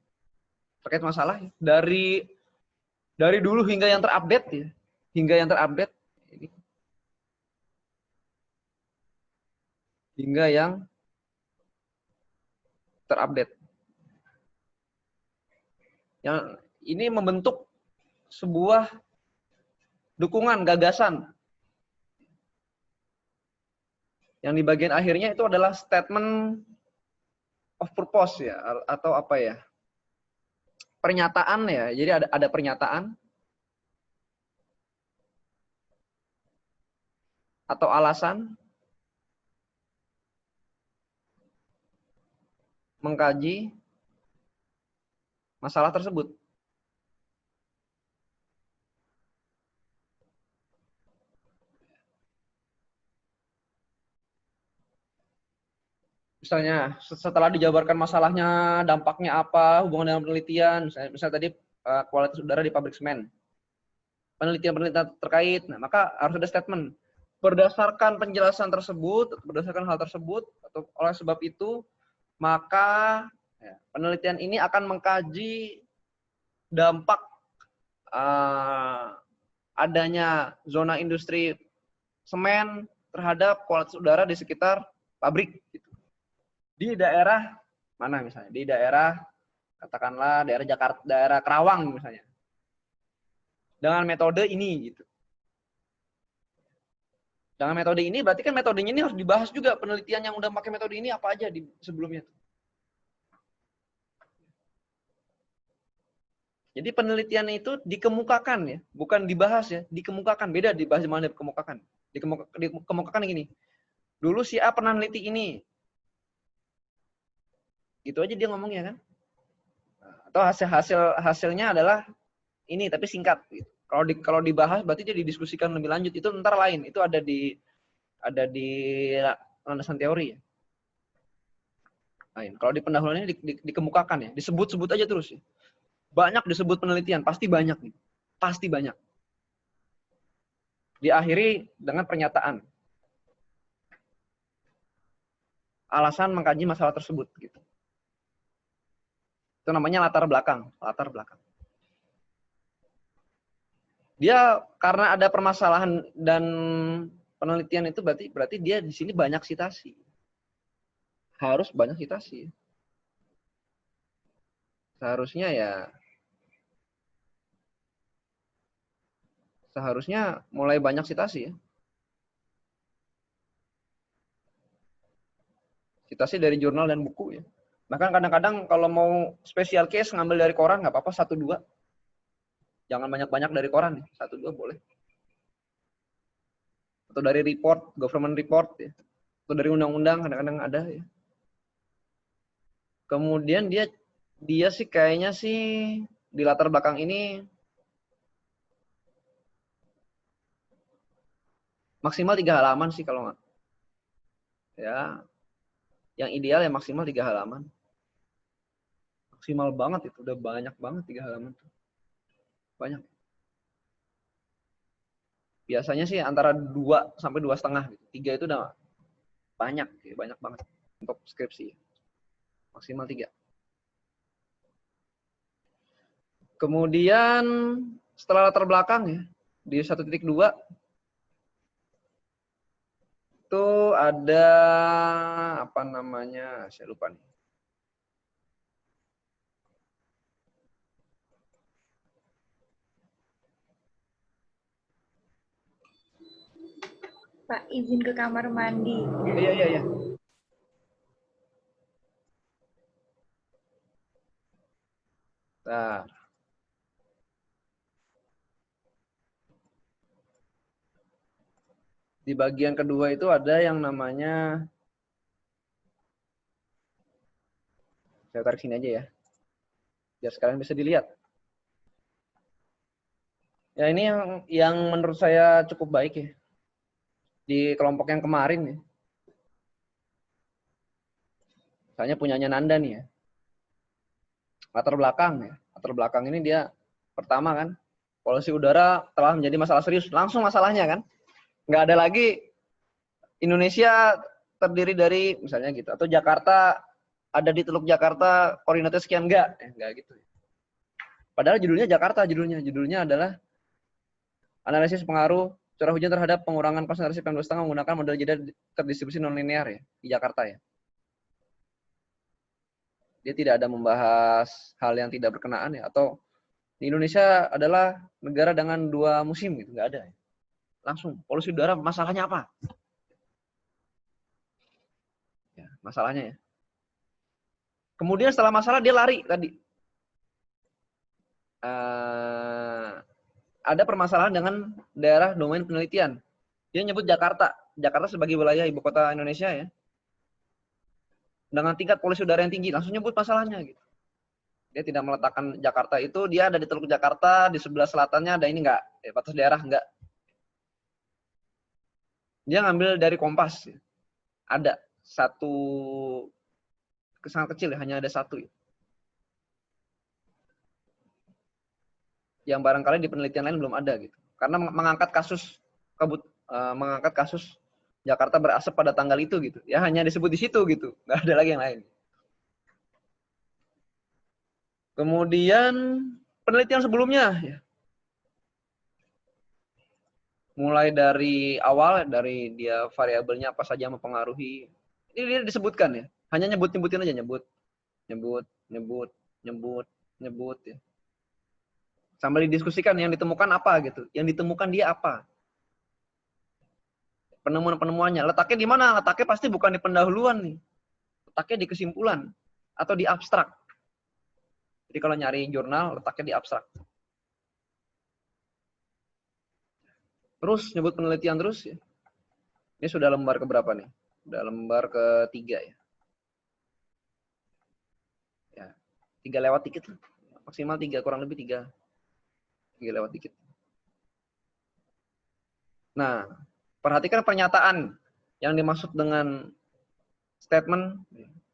terkait masalah dari dulu hingga yang terupdate ya, hingga yang terupdate, hingga yang terupdate. Yang ini membentuk sebuah dukungan, gagasan. Yang di bagian akhirnya itu adalah statement of purpose ya, atau apa ya? Pernyataan ya. Jadi ada pernyataan atau alasan mengkaji masalah tersebut. Misalnya setelah dijabarkan masalahnya, dampaknya apa, hubungan dengan penelitian, misalnya tadi kualitas udara di pabrik semen. Penelitian-penelitian terkait, nah maka harus ada statement. Berdasarkan penjelasan tersebut, berdasarkan hal tersebut, atau oleh sebab itu, maka ya, penelitian ini akan mengkaji dampak adanya zona industri semen terhadap kualitas udara di sekitar pabrik. Gitu. Di daerah mana misalnya? Di daerah, katakanlah daerah Jakarta, daerah Kerawang misalnya. Dengan metode ini gitu. Dengan metode ini berarti kan metodenya ini harus dibahas juga, penelitian yang udah pakai metode ini apa aja di sebelumnya. Jadi penelitian itu dikemukakan ya, bukan dibahas ya, dikemukakan. Beda dibahas mana dikemukakan. Dikemukakan gini. Dulu si A pernah neliti ini. Gitu aja dia ngomongnya kan. Atau hasilnya adalah ini tapi singkat gitu. Kalau dibahas berarti dia didiskusikan lebih lanjut, itu ntar lain. Itu ada di landasan teori ya. Lain. Kalau di pendahuluannya dikemukakan ya, disebut-sebut aja terus ya. Banyak disebut penelitian, pasti banyak nih. Pasti banyak. Diakhiri dengan pernyataan. Alasan mengkaji masalah tersebut gitu. Itu namanya latar belakang. Dia karena ada permasalahan dan penelitian itu berarti dia di sini banyak sitasi. Harus banyak sitasi. Seharusnya mulai banyak sitasi ya. Citasi dari jurnal dan buku ya. Bahkan kadang-kadang kalau mau special case ngambil dari koran nggak apa-apa 1-2. Jangan banyak-banyak dari koran ya. 1-2 boleh. atau dari report, government report ya. Atau dari undang-undang kadang-kadang ada ya. Kemudian dia sih kayaknya sih di latar belakang ini maksimal 3 halaman sih kalau nggak. Ya, yang ideal ya maksimal 3 halaman. Maksimal banget itu, udah banyak banget 3 halaman tuh. Banyak. Biasanya sih antara 2 sampai 2,5 gitu. 3 itu udah banyak, ya, banyak banget untuk skripsi. Maksimal 3. Kemudian setelah latar belakang ya, di 1.2 itu ada apa namanya, saya lupa nih. Pak, izin ke kamar mandi. Iya. Nah, di bagian kedua itu ada yang namanya, saya tarik sini aja ya, biar sekalian bisa dilihat. Ya ini yang menurut saya cukup baik ya. Di kelompok yang kemarin ya. Misalnya punyanya Nanda nih ya. Latar belakang ya. Latar belakang ini dia pertama kan, polusi udara telah menjadi masalah serius. Langsung masalahnya kan. Nggak ada lagi Indonesia terdiri dari misalnya gitu. Atau Jakarta ada di Teluk Jakarta koordinatnya sekian, enggak gitu. Padahal judulnya Jakarta, judulnya adalah analisis pengaruh curah hujan terhadap pengurangan konsentrasi PM2,5 menggunakan model jeda terdistribusi nonlinear ya di Jakarta ya. Dia tidak ada membahas hal yang tidak berkenaan ya, atau di Indonesia adalah negara dengan 2 musim gitu, nggak ada ya. Langsung polusi udara masalahnya apa? Ya, masalahnya ya. Kemudian setelah masalah dia lari tadi. Ada permasalahan dengan daerah domain penelitian. Dia nyebut Jakarta sebagai wilayah ibu kota Indonesia ya. Dengan tingkat polusi udara yang tinggi, langsung nyebut masalahnya gitu. Dia tidak meletakkan Jakarta itu, dia ada di Teluk Jakarta, di sebelah selatannya ada ini enggak, batas daerah enggak. Dia ngambil dari Kompas. Ya. Ada satu, sangat kecil ya, hanya ada satu. Ya. Yang barangkali di penelitian lain belum ada gitu. Karena mengangkat kasus Jakarta berasap pada tanggal itu gitu. Ya hanya disebut di situ gitu. Nggak ada lagi yang lain. Kemudian penelitian sebelumnya ya. Mulai dari awal, dari dia variabelnya apa saja mempengaruhi. Ini dia disebutkan ya. Hanya nyebut-nyebutin aja, nyebut ya. Sambil didiskusikan yang ditemukan apa gitu. Yang ditemukan dia apa. Penemuan-penemuannya. Letaknya di mana? Letaknya pasti bukan di pendahuluan nih. Letaknya di kesimpulan. Atau di abstrak. Jadi kalau nyari jurnal, letaknya di abstrak. Terus nyebut penelitian terus ya. Ini sudah lembar keberapa nih? Sudah lembar ke-3 ya. Ya, 3 lewat dikit lah. Maksimal 3, kurang lebih 3. 3 lewat dikit. Nah, perhatikan pernyataan yang dimaksud dengan statement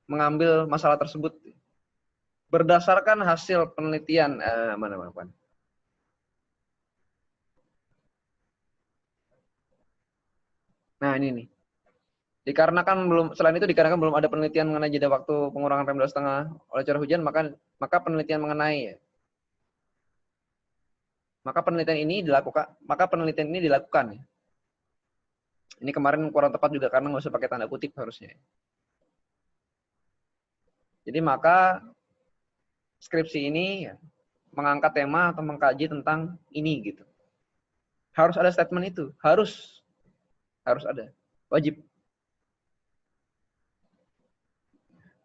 mengambil masalah tersebut berdasarkan hasil penelitian mana. Nah, ini nih. Selain itu dikarenakan belum ada penelitian mengenai jeda waktu pengurangan PM2,5 oleh curah hujan, maka penelitian mengenai ya. Maka penelitian ini dilakukan ya. Ini kemarin kurang tepat juga karena nggak usah pakai tanda kutip harusnya. Jadi maka skripsi ini ya, mengangkat tema atau mengkaji tentang ini gitu. Harus ada statement itu, harus ada, wajib.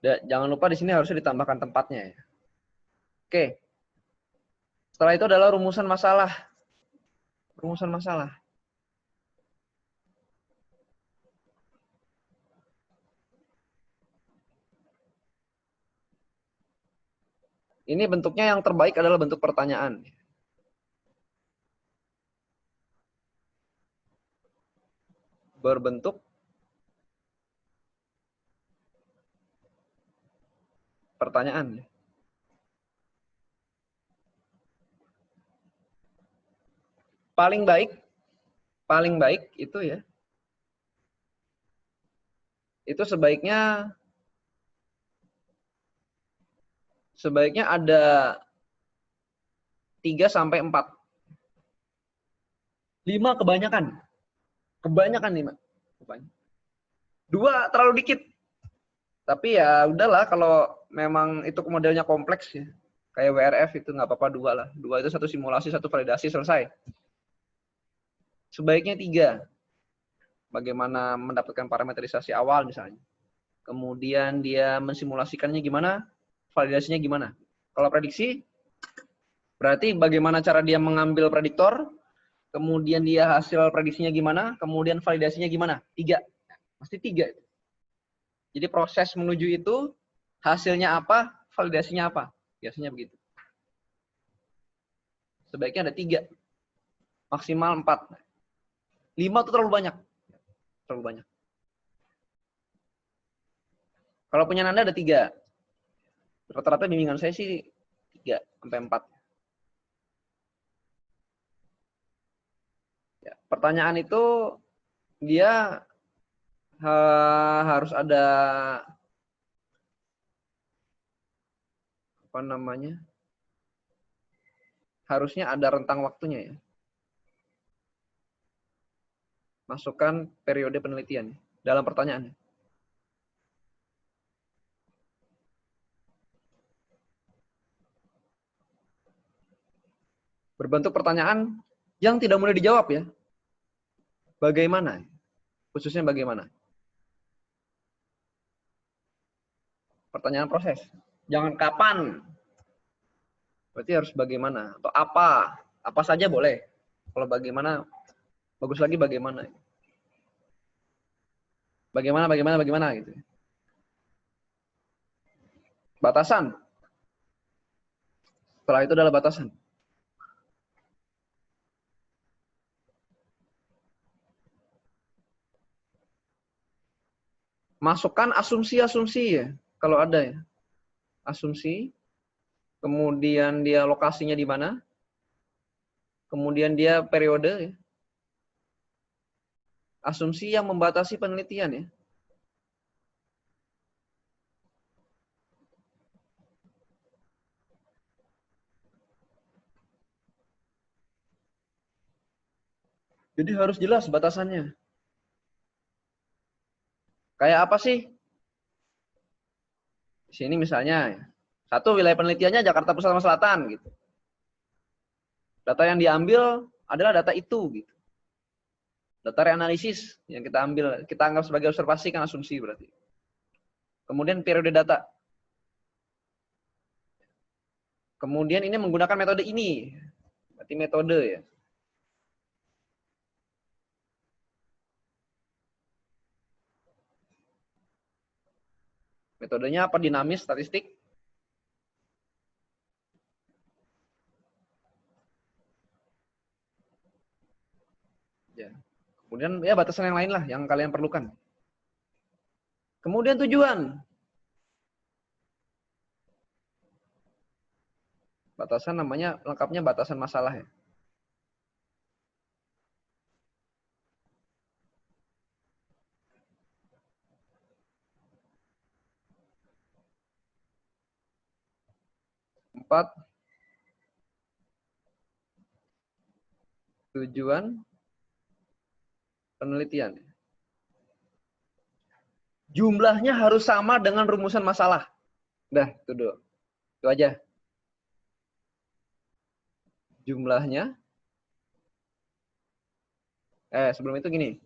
Jangan lupa di sini harusnya ditambahkan tempatnya ya. Oke. Setelah itu adalah rumusan masalah. Ini bentuknya yang terbaik adalah bentuk pertanyaan. Berbentuk pertanyaan. Paling baik itu ya, itu sebaiknya ada 3 sampai 4. 5 kebanyakan. Kebanyakan 5. 2 terlalu dikit. Tapi ya udahlah kalau memang itu modelnya kompleks ya. Kayak WRF itu nggak apa-apa 2 lah. 2 itu satu simulasi, satu validasi, selesai. Sebaiknya 3. Bagaimana mendapatkan parametrisasi awal misalnya. Kemudian dia mensimulasikannya gimana, validasinya gimana. Kalau prediksi, berarti bagaimana cara dia mengambil prediktor, kemudian dia hasil prediksinya gimana, kemudian validasinya gimana. 3. Pasti 3. Jadi proses menuju itu, hasilnya apa, validasinya apa. Biasanya begitu. Sebaiknya ada 3. Maksimal 4. 5 itu terlalu banyak. Terlalu banyak. Kalau punya Anda ada 3. Rata-rata bimbingan saya sih 3 sampai 4. Ya, pertanyaan itu dia harus ada apa namanya? Harusnya ada rentang waktunya ya. Masukkan periode penelitian dalam pertanyaannya. Berbentuk pertanyaan yang tidak mudah dijawab ya. Bagaimana? Khususnya bagaimana? Pertanyaan proses. Jangan kapan. Berarti harus bagaimana. Atau apa. Apa saja boleh. Kalau bagaimana, bagus lagi bagaimana. Bagaimana gitu. Batasan. Setelah itu adalah batasan. Masukkan asumsi-asumsi ya. Kalau ada ya. Asumsi. Kemudian dia lokasinya di mana. Kemudian dia periode ya. Asumsi yang membatasi penelitian ya. Jadi harus jelas batasannya. Kayak apa sih? Di sini misalnya, satu wilayah penelitiannya Jakarta Pusat sama Selatan gitu. Data yang diambil adalah data itu gitu. Data reanalisis yang kita ambil, kita anggap sebagai observasi kan asumsi berarti. Kemudian periode data. Kemudian ini menggunakan metode ini. Berarti metode ya. Metodenya apa? Dinamis, statistik. Ya. Kemudian ya batasan yang lain lah yang kalian perlukan. Kemudian tujuan. Batasan namanya lengkapnya batasan masalah ya. Empat. Tujuan penelitian. Jumlahnya harus sama dengan rumusan masalah. Dah, itu dulu. Itu aja. Jumlahnya. Sebelum itu gini.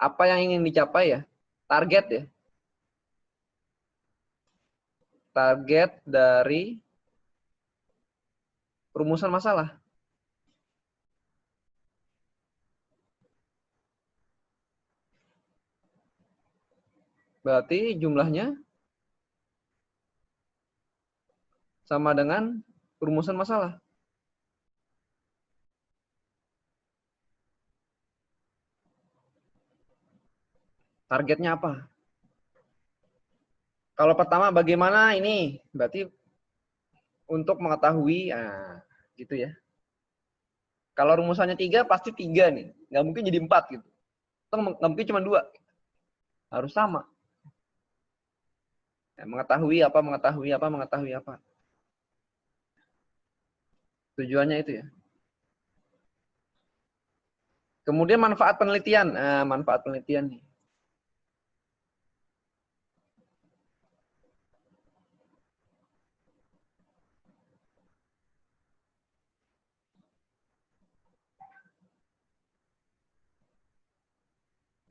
Apa yang ingin dicapai ya? Target ya. Target dari rumusan masalah. Berarti jumlahnya sama dengan rumusan masalah. Targetnya apa? Kalau pertama bagaimana ini? Berarti untuk mengetahui, gitu ya. Kalau rumusannya 3, pasti 3 nih. Nggak mungkin jadi 4 gitu. Atau nggak mungkin cuma 2. Harus sama. Ya, mengetahui apa. Tujuannya itu ya. Kemudian manfaat penelitian. Manfaat penelitian nih.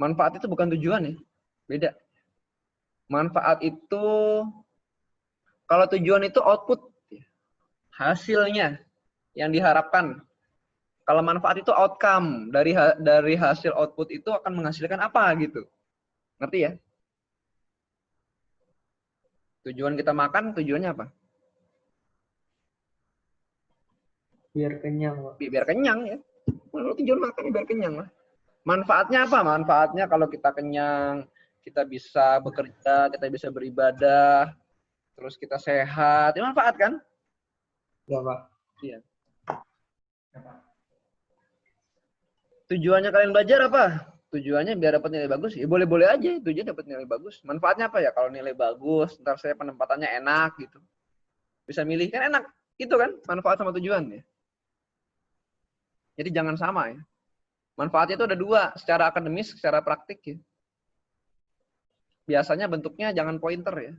Manfaat itu bukan tujuan ya. Beda. Manfaat itu, kalau tujuan itu output. Hasilnya yang diharapkan. Kalau manfaat itu outcome. Dari hasil output itu akan menghasilkan apa gitu. Ngerti ya? Tujuan kita makan, tujuannya apa? Biar kenyang, Pak. Biar kenyang ya. Kalau tujuan makan biar kenyang lah. Manfaatnya apa? Manfaatnya kalau kita kenyang, kita bisa bekerja, kita bisa beribadah, terus kita sehat. Itu manfaat kan? Ya, Pak. Iya. Tujuannya kalian belajar apa? Tujuannya biar dapat nilai bagus. Ya boleh-boleh aja. Tujuan dapat nilai bagus. Manfaatnya apa ya? Kalau nilai bagus, ntar saya penempatannya enak gitu. Bisa milih kan enak. Itu kan manfaat sama tujuan ya. Jadi jangan sama ya. Manfaatnya itu ada 2, secara akademis, secara praktik ya. Biasanya bentuknya jangan pointer ya.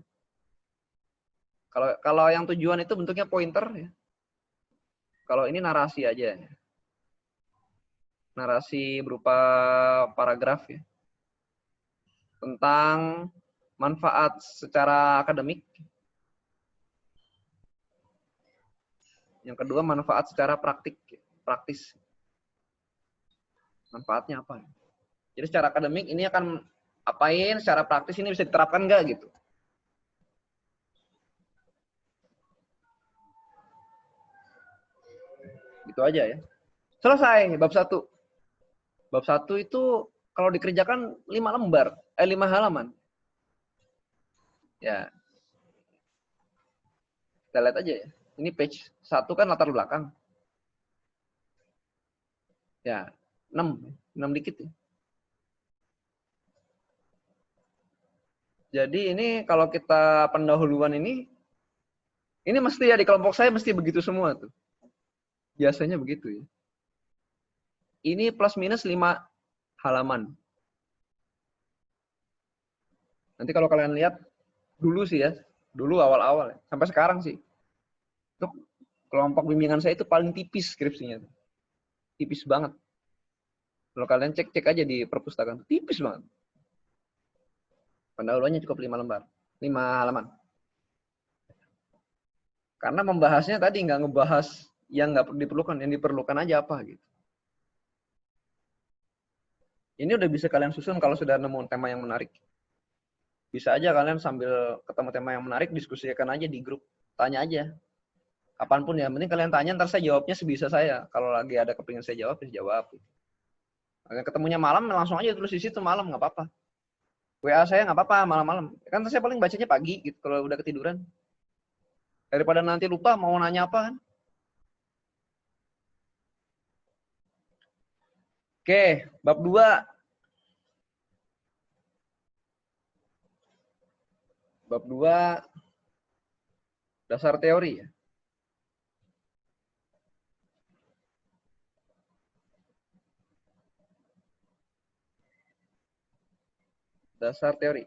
Kalau yang tujuan itu bentuknya pointer ya. Kalau ini narasi aja ya. Narasi berupa paragraf ya. Tentang manfaat secara akademik. Yang kedua manfaat secara praktis. Manfaatnya apa? Jadi secara akademik ini akan apain, secara praktis ini bisa diterapkan nggak gitu. Gitu aja ya. Selesai bab 1. Bab 1 itu kalau dikerjakan 5 lembar, 5 halaman. Ya. Kita lihat aja ya. Ini page 1 kan latar belakang. Ya, 6 dikit ya. Jadi ini kalau kita pendahuluan ini mesti ya di kelompok saya mesti begitu semua tuh. Biasanya begitu ya. Ini plus minus 5 halaman. Nanti kalau kalian lihat dulu sih ya, dulu awal-awal ya. Sampai sekarang sih. Untuk kelompok bimbingan saya itu paling tipis skripsinya. Tipis banget. Kalau kalian cek aja di perpustakaan, tipis banget. Pendahuluannya cukup 5 lembar, 5 halaman. Karena membahasnya tadi nggak ngebahas yang nggak diperlukan, yang diperlukan aja apa gitu. Ini udah bisa kalian susun kalau sudah nemu tema yang menarik. Bisa aja kalian sambil ketemu tema yang menarik, diskusikan aja di grup. Tanya aja. Kapanpun ya, penting kalian tanya, ntar saya jawabnya sebisa saya. Kalau lagi ada kepingin saya jawab, saya jawab. Ketemunya malam, langsung aja tulis di situ malam, nggak apa-apa. WA saya nggak apa-apa malam-malam. Kan saya paling bacanya pagi gitu kalau udah ketiduran. Daripada nanti lupa mau nanya apa kan. Oke, bab 2. Bab 2 dasar teori ya. Dasar teori.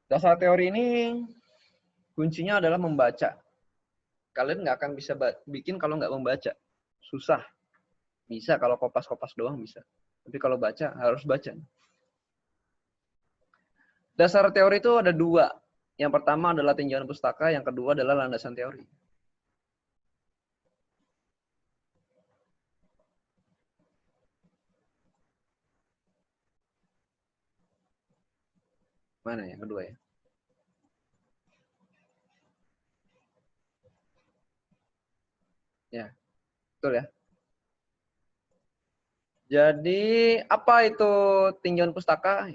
Dasar teori ini kuncinya adalah membaca. Kalian nggak akan bisa bikin kalau nggak membaca. Susah. Bisa kalau kopas-kopas doang bisa. Tapi kalau baca, harus baca. Dasar teori itu ada 2. Yang pertama adalah tinjauan pustaka, yang kedua adalah landasan teori. Mana yang kedua ya? Ya, betul ya. Jadi apa itu tinjauan pustaka?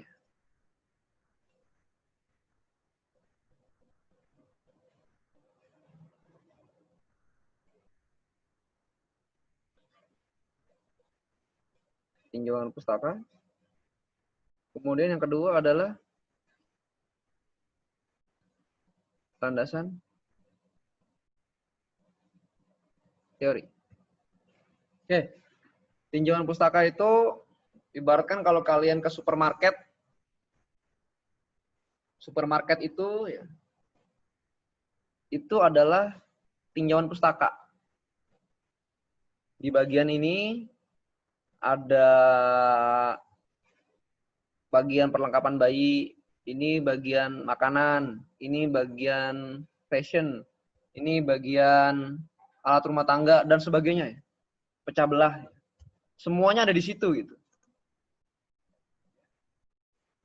Tinjauan pustaka. Kemudian yang kedua adalah landasan teori. Oke. Tinjauan pustaka itu ibaratkan kalau kalian ke supermarket itu ya, itu adalah tinjauan pustaka. Di bagian ini ada bagian perlengkapan bayi, ini bagian makanan, ini bagian fashion, ini bagian alat rumah tangga dan sebagainya. Pecah belah. Semuanya ada di situ gitu.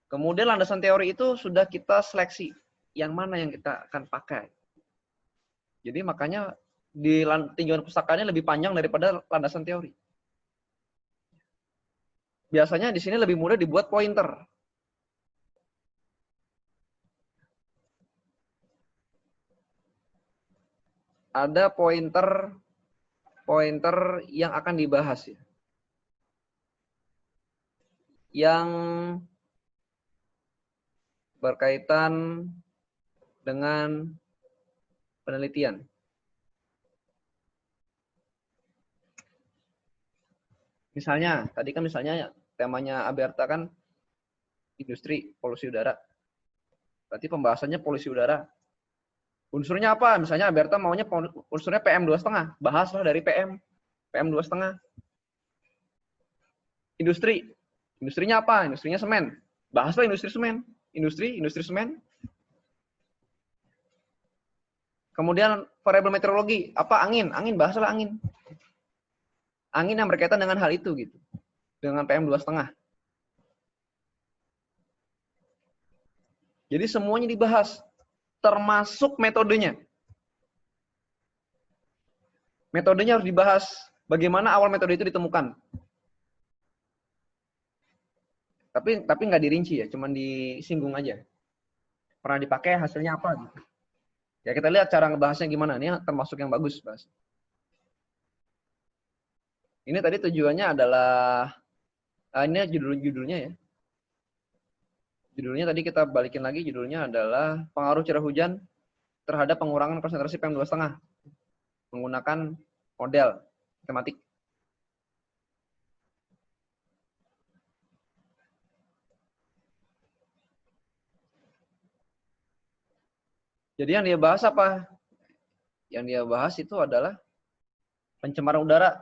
Kemudian landasan teori itu sudah kita seleksi yang mana yang kita akan pakai. Jadi makanya di tinjauan pustakanya lebih panjang daripada landasan teori. Biasanya di sini lebih mudah dibuat pointer. Ada pointer yang akan dibahas ya. Yang berkaitan dengan penelitian. Misalnya, tadi kan misalnya temanya Aberta kan industri polusi udara. Berarti pembahasannya polusi udara. Unsurnya apa? Misalnya Aberta maunya unsurnya PM2,5. Bahaslah dari PM2,5. Industri. Industrinya apa? Industrinya semen. Bahaslah industri semen. Industri semen. Kemudian variabel meteorologi, apa angin? Angin, bahaslah angin. Angin yang berkaitan dengan hal itu gitu. Dengan PM2,5. Jadi semuanya dibahas, termasuk metodenya. Metodenya harus dibahas. Bagaimana awal metode itu ditemukan. Tapi nggak dirinci ya, cuman disinggung aja. Pernah dipakai, hasilnya apa gitu. Ya kita lihat cara ngebahasnya gimana. Ini termasuk yang bagus bahas. Ini tadi tujuannya adalah ini judulnya ya. Judulnya tadi kita balikin lagi, judulnya adalah pengaruh curah hujan terhadap pengurangan konsentrasi PM2,5 menggunakan model matematik. Jadi yang dia bahas apa? Yang dia bahas itu adalah pencemaran udara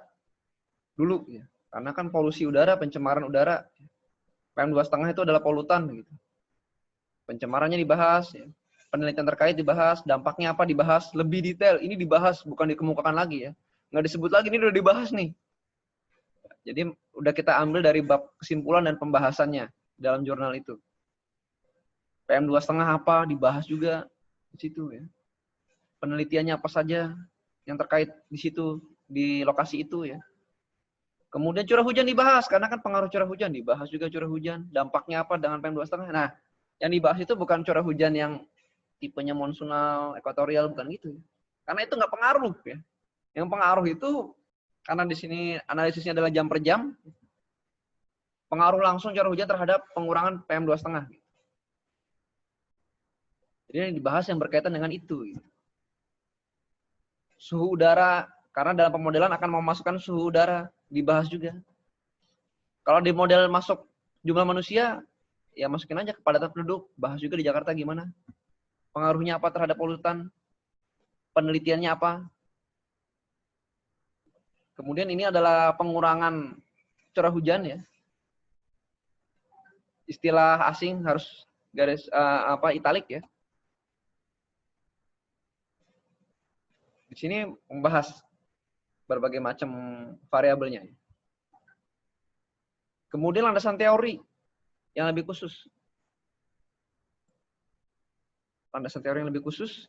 dulu ya. Karena kan polusi udara, pencemaran udara, PM2,5 itu adalah polutan gitu. Pencemarannya dibahas, ya. Penelitian terkait dibahas, dampaknya apa dibahas, lebih detail. Ini dibahas, bukan dikemukakan lagi ya. Nggak disebut lagi, ini udah dibahas nih. Jadi udah kita ambil dari bab kesimpulan dan pembahasannya dalam jurnal itu. PM2,5 apa dibahas juga di situ ya. Penelitiannya apa saja yang terkait di situ, di lokasi itu ya. Kemudian curah hujan dibahas, karena kan pengaruh curah hujan dibahas juga curah hujan, dampaknya apa dengan PM2,5. Nah, yang dibahas itu bukan curah hujan yang tipenya monsonal, ekuatorial, bukan gitu. Karena itu nggak pengaruh ya. Yang pengaruh itu karena di sini analisisnya adalah jam per jam, pengaruh langsung curah hujan terhadap pengurangan PM2,5. Jadi yang dibahas yang berkaitan dengan itu. Suhu udara, karena dalam pemodelan akan memasukkan suhu udara, dibahas juga. Kalau di model masuk jumlah manusia, ya masukin aja kepadatan penduduk, bahas juga di Jakarta gimana. Pengaruhnya apa terhadap polutan, penelitiannya apa. Kemudian ini adalah pengurangan curah hujan ya. Istilah asing harus garis italik ya. Di sini membahas berbagai macam variabelnya. Kemudian landasan teori yang lebih khusus. landasan teori yang lebih khusus.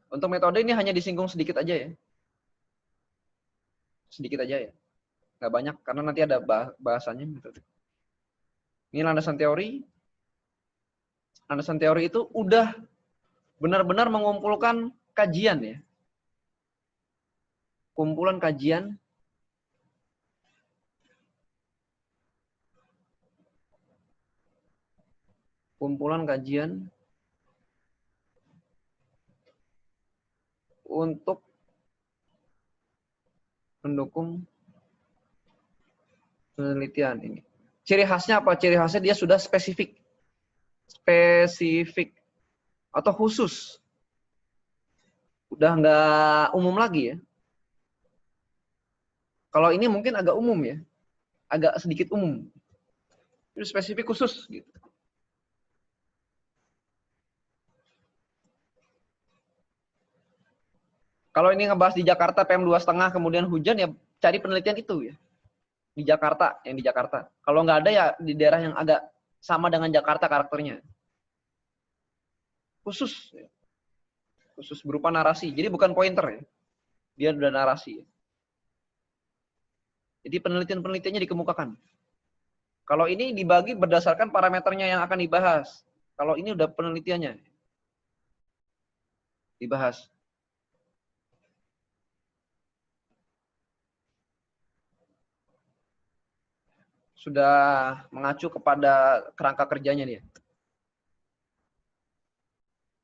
Untuk metode ini hanya disinggung sedikit aja ya. Sedikit aja ya. Nggak banyak, karena nanti ada bahasanya metode. Ini landasan teori. Landasan teori itu udah benar-benar mengumpulkan kajian ya. Kumpulan kajian untuk mendukung penelitian ini. Ciri khasnya apa? Ciri khasnya dia sudah spesifik atau khusus. Udah nggak umum lagi ya. Kalau ini mungkin agak umum ya. Agak sedikit umum. Itu spesifik khusus gitu. Kalau ini ngebahas di Jakarta PM2,5 kemudian hujan ya cari penelitian itu ya. Di Jakarta, yang di Jakarta. Kalau nggak ada ya di daerah yang agak sama dengan Jakarta karakternya. Khusus. Khusus berupa narasi. Jadi bukan pointer ya. Dia udah narasi. Jadi penelitian-penelitiannya dikemukakan. Kalau ini dibagi berdasarkan parameternya yang akan dibahas. Kalau ini udah penelitiannya. Dibahas. Sudah mengacu kepada kerangka kerjanya dia.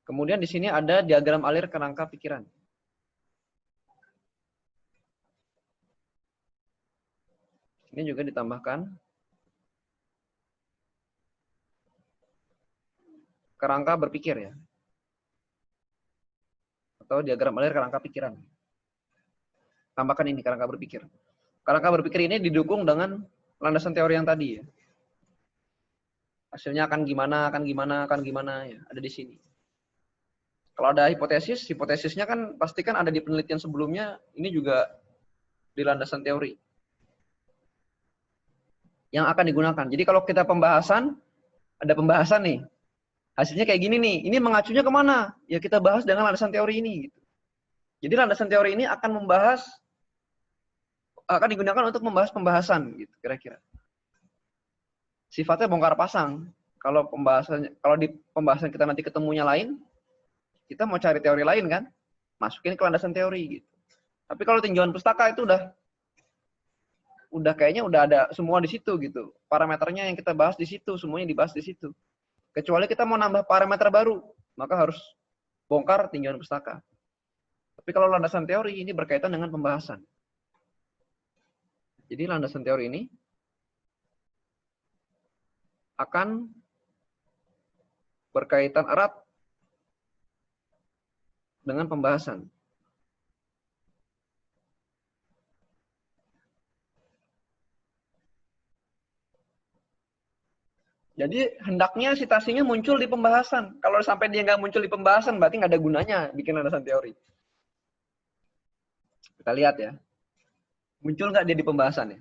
Kemudian di sini ada diagram alir kerangka pikiran. Ini juga ditambahkan kerangka berpikir ya. Atau diagram alir kerangka pikiran. Tambahkan ini kerangka berpikir. Kerangka berpikir ini didukung dengan landasan teori yang tadi ya. Hasilnya akan gimana ya, ada di sini. Kalau ada hipotesis, hipotesisnya kan pastikan ada di penelitian sebelumnya, ini juga di landasan teori yang akan digunakan. Jadi kalau kita pembahasan, ada pembahasan nih, hasilnya kayak gini nih, ini mengacunya kemana? Ya kita bahas dengan landasan teori ini. Gitu. Jadi landasan teori ini akan digunakan untuk membahas pembahasan, gitu kira-kira. Sifatnya bongkar pasang. Kalau di pembahasan kita nanti ketemunya lain, kita mau cari teori lain kan, masukin ke landasan teori gitu. Tapi kalau tinjauan pustaka itu udah kayaknya udah ada semua di situ gitu. Parameternya yang kita bahas di situ, semuanya dibahas di situ. Kecuali kita mau nambah parameter baru, maka harus bongkar tinjauan pustaka. Tapi kalau landasan teori ini berkaitan dengan pembahasan. Jadi landasan teori ini akan berkaitan erat dengan pembahasan. Jadi hendaknya sitasinya muncul di pembahasan. Kalau sampai dia nggak muncul di pembahasan, berarti nggak ada gunanya bikin landasan teori. Kita lihat ya. Muncul nggak dia di pembahasan ya?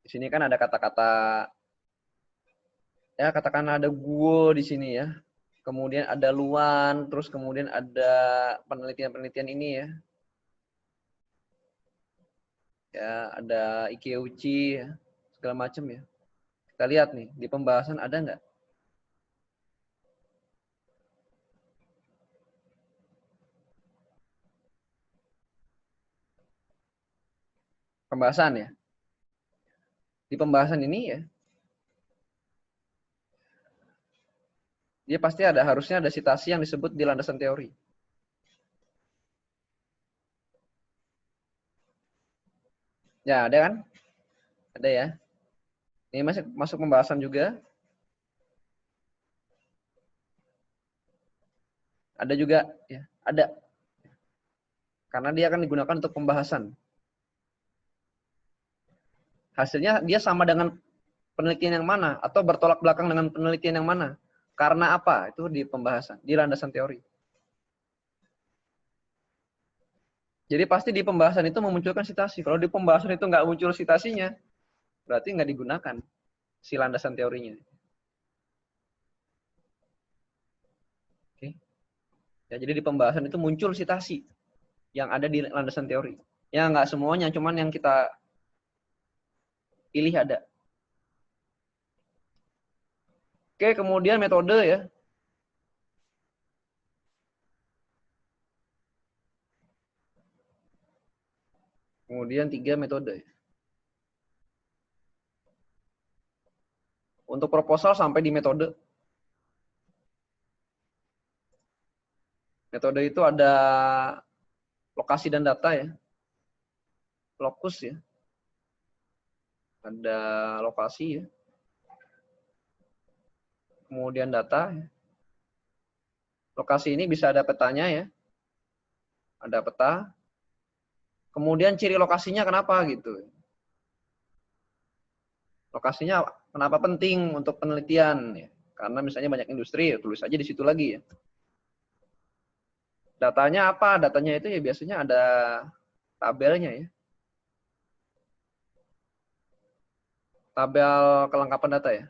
Di sini kan ada kata-kata, ya katakan ada guo di sini ya. Kemudian ada luan, terus kemudian ada penelitian-penelitian ini ya. Ya, ada Ikeuchi, ya, segala macam ya. Kita lihat nih, di pembahasan ada nggak? Pembahasan ya. Di pembahasan ini ya, dia pasti harusnya ada sitasi yang disebut di landasan teori. Ya, ada kan? Ada ya. Ini masuk pembahasan juga. Ada juga ya, ada. Karena dia akan digunakan untuk pembahasan. Hasilnya dia sama dengan penelitian yang mana atau bertolak belakang dengan penelitian yang mana? Karena apa? Itu di pembahasan, di landasan teori. Jadi pasti di pembahasan itu memunculkan sitasi. Kalau di pembahasan itu nggak muncul sitasinya, berarti nggak digunakan si landasan teorinya. Ya, jadi di pembahasan itu muncul citasi yang ada di landasan teori. Ya nggak semuanya, cuman yang kita pilih ada. Oke, kemudian metode ya. Kemudian 3 metode. Untuk proposal sampai di metode. Metode itu ada lokasi dan data ya. Lokus ya. Ada lokasi ya. Kemudian data ya. Lokasi ini bisa ada petanya ya. Ada peta. Kemudian ciri lokasinya kenapa gitu. Lokasinya kenapa penting untuk penelitian ya. Karena misalnya banyak industri ya tulis aja di situ lagi ya. Datanya apa? Datanya itu ya biasanya ada tabelnya ya. Tabel kelengkapan data ya.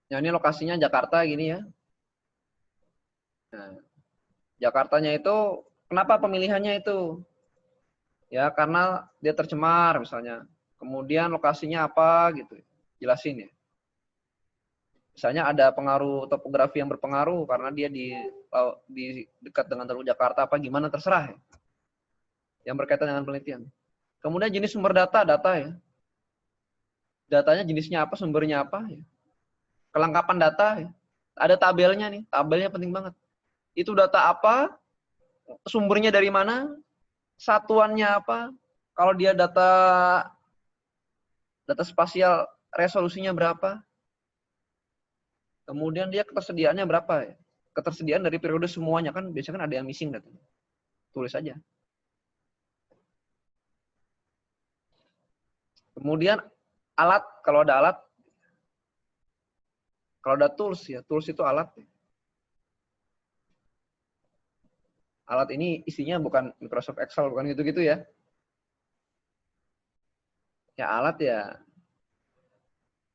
Ya ini lokasinya Jakarta gini ya. Nah, Jakartanya itu kenapa pemilihannya itu? Ya karena dia tercemar misalnya. Kemudian lokasinya apa gitu. Jelasin ya. Misalnya ada pengaruh topografi yang berpengaruh karena dia di dekat dengan Teluk Jakarta apa gimana terserah ya. Yang berkaitan dengan penelitian. Kemudian jenis sumber data ya. Datanya jenisnya apa, sumbernya apa ya. Kelengkapan data ya. Ada tabelnya nih, tabelnya penting banget. Itu data apa, sumbernya dari mana, satuannya apa, kalau dia data spasial resolusinya berapa, kemudian dia ketersediaannya berapa ya. Ketersediaan dari periode semuanya kan biasanya kan ada yang missing datanya. Tulis aja. Kemudian alat, kalau ada alat, kalau ada tools ya, tools itu alat. Alat ini isinya bukan Microsoft Excel, bukan gitu-gitu ya. Ya alat ya,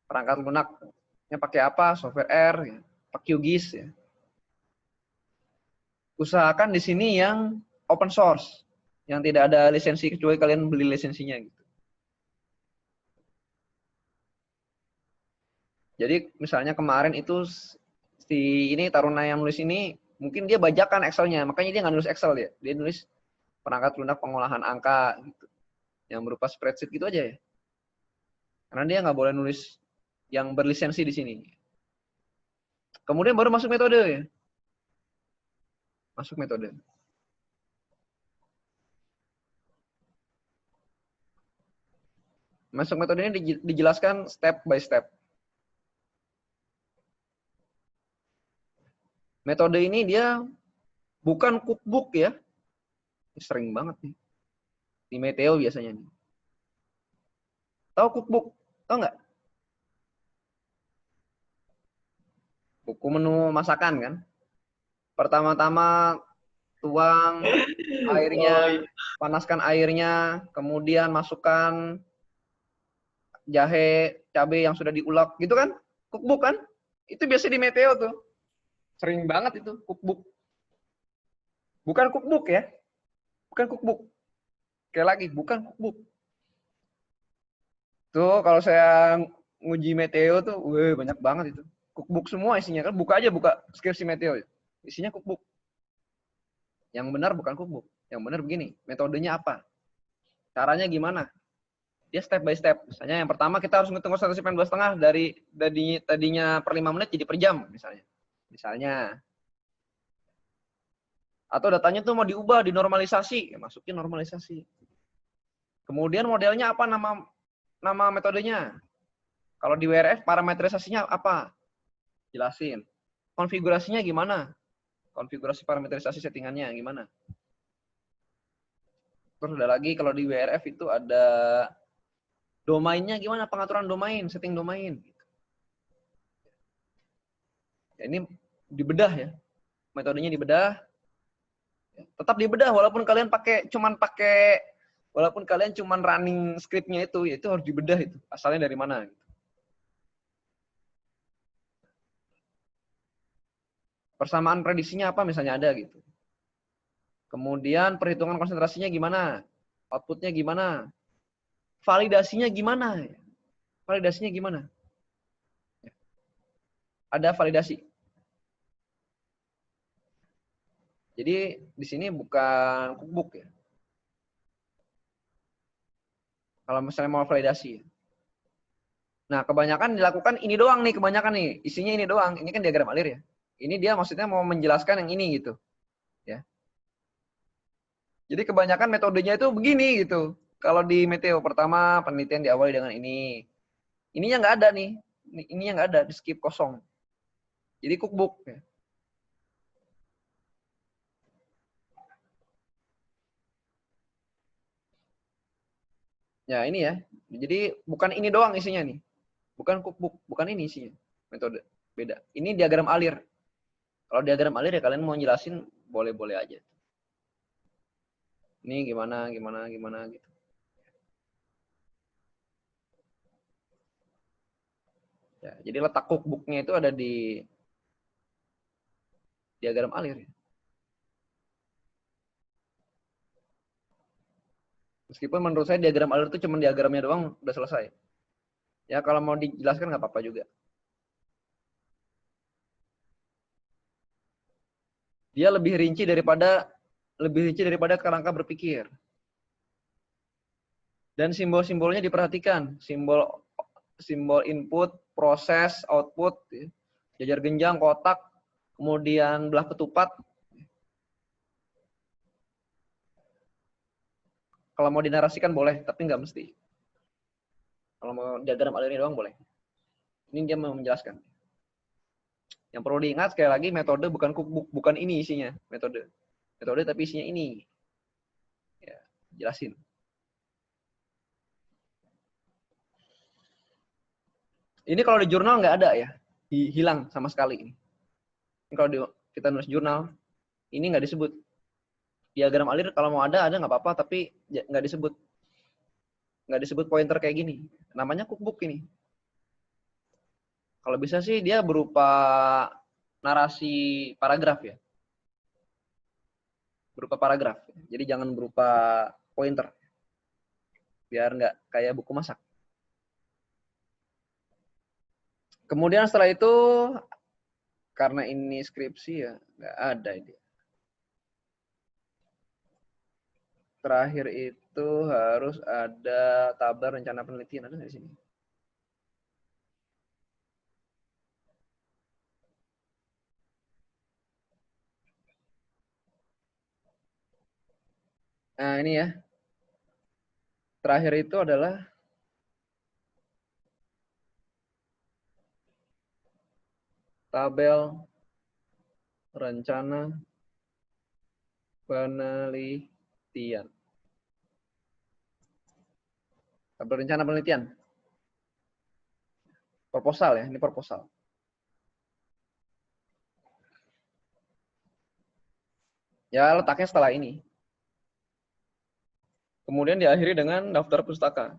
perangkat lunaknya pakai apa, software R, ya, pakai QGIS ya. Usahakan di sini yang open source, yang tidak ada lisensi kecuali kalian beli lisensinya gitu. Jadi misalnya kemarin itu si ini Taruna yang nulis ini mungkin dia bajakan Excel-nya, makanya dia nggak nulis Excel dia. Dia nulis perangkat lunak pengolahan angka gitu. Yang berupa spreadsheet gitu aja ya. Karena dia nggak boleh nulis yang berlisensi di sini. Kemudian baru masuk metode ya. Masuk metode. Masuk metode ini dijelaskan step by step. Metode ini dia bukan cookbook ya. Sering banget nih. Di Meteo biasanya nih. Tahu cookbook? Tahu nggak? Buku menu masakan kan? Pertama-tama tuang airnya, panaskan airnya, kemudian masukkan jahe, cabai yang sudah diulek, gitu kan? Cookbook kan? Itu biasa di Meteo tuh. Sering banget itu cookbook. Bukan cookbook ya. Bukan cookbook. Sekali lagi, bukan cookbook. Tuh kalau saya nguji Meteo tuh, banyak banget itu. Cookbook semua isinya kan. Buka aja buka skripsi Meteo. Isinya cookbook. Yang benar bukan cookbook. Yang benar begini, metodenya apa? Caranya gimana? Dia step by step. Misalnya yang pertama kita harus ngitung konsentrasi PM 2,5 dari tadinya per 5 menit jadi per jam misalnya. Atau datanya tuh mau diubah, dinormalisasi, ya masukin normalisasi. Kemudian modelnya apa, nama metodenya? Kalau di WRF parametrisasinya apa? Jelasin. Konfigurasinya gimana? Konfigurasi parametrisasi settingannya gimana? Terus ada lagi kalau di WRF itu ada domainnya gimana, pengaturan domain, setting domain. Ya, ini dibedah ya. metodenya dibedah. Tetap dibedah walaupun kalian cuman running scriptnya itu, ya itu harus dibedah itu. Asalnya dari mana gitu. Persamaan prediksinya apa misalnya ada gitu. Kemudian perhitungan konsentrasinya gimana? Outputnya gimana? Validasinya gimana? Validasinya gimana? Ada validasi. Jadi di sini bukan cookbook ya. Kalau misalnya mau validasi. Nah, kebanyakan dilakukan ini doang nih, kebanyakan nih. Isinya ini doang. Ini kan diagram alir ya. Ini dia maksudnya mau menjelaskan yang ini gitu. Ya. Jadi kebanyakan metodenya itu begini gitu. Kalau di Meteo pertama penelitian diawali dengan ini. Ininya nggak ada nih. Ininya nggak ada, di skip kosong. Jadi cookbook ya. Ya ini ya. Jadi bukan ini doang isinya nih. Bukan cookbook, bukan ini isinya. Metode beda. Ini diagram alir. Kalau diagram alir ya kalian mau jelasin boleh-boleh aja. Ini gimana gitu. Ya, jadi letak cookbooknya itu ada di diagram alir. Meskipun menurut saya diagram alir itu cuma diagramnya doang udah selesai. Ya kalau mau dijelaskan nggak apa-apa juga. Dia lebih rinci daripada kerangka berpikir. Dan simbol-simbolnya diperhatikan. Simbol input, proses, output, jajar genjang, kotak, kemudian belah ketupat. Kalau mau dinarasikan boleh, tapi nggak mesti. Kalau mau diagram alirnya doang boleh. Ini dia mau menjelaskan. Yang perlu diingat sekali lagi, metode bukan cookbook, bukan ini isinya metode. Metode tapi isinya ini. Ya, jelasin. Ini kalau di jurnal nggak ada ya, hilang sama sekali ini. Kalau kita nulis jurnal, ini nggak disebut. Diagram alir kalau mau ada nggak apa-apa, tapi nggak disebut. Nggak disebut pointer kayak gini. Namanya cookbook ini. Kalau bisa sih dia berupa narasi paragraf ya. Berupa paragraf. Jadi jangan berupa pointer. Biar nggak kayak buku masak. Kemudian setelah itu, karena ini skripsi ya, nggak ada ini. Terakhir itu harus ada tabel rencana penelitian, ada nggak di sini? Nah ini ya. Terakhir itu adalah tabel rencana penelitian. Tabel rencana penelitian. Proposal ya, ini proposal. Ya letaknya setelah ini. Kemudian diakhiri dengan daftar pustaka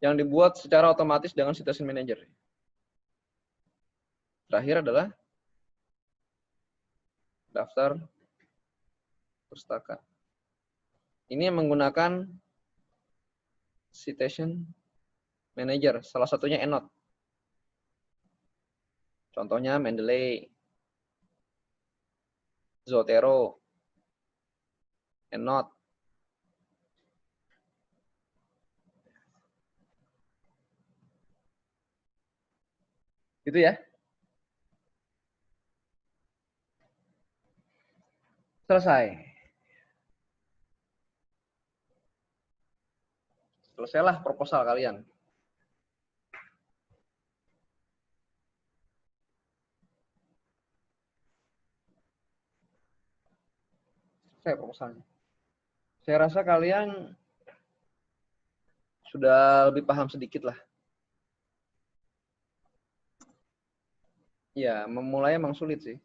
yang dibuat secara otomatis dengan Citation Manager. Terakhir adalah daftar pustaka. Ini menggunakan Citation Manager, salah satunya EndNote. Contohnya Mendeley, Zotero, EndNote. Gitu ya. Selesai. Selesailah proposal kalian. Selesai proposalnya. Saya rasa kalian sudah lebih paham sedikit lah. Ya, memulai emang sulit sih.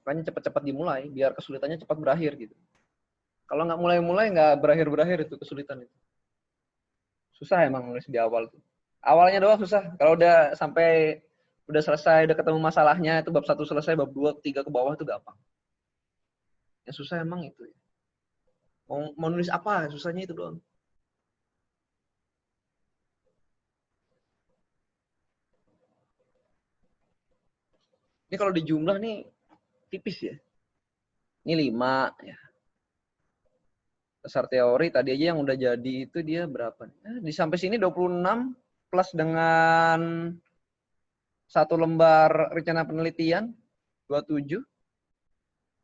Makanya cepat-cepat dimulai, biar kesulitannya cepat berakhir gitu. Kalau nggak mulai-mulai, nggak berakhir-berakhir itu kesulitan itu. Susah emang nulis di awal tuh. Awalnya doang susah. Kalau udah sampai udah selesai, udah ketemu masalahnya, itu bab 1 selesai, bab 2, 3 ke bawah itu gampang. Yang susah emang itu. Mau nulis apa, susahnya itu doang. Ini kalau di jumlah nih tipis ya. Ini 5 ya. Dasar teori tadi aja yang udah jadi itu dia berapa? Di sampai sini 26 plus dengan 1 lembar rencana penelitian 27.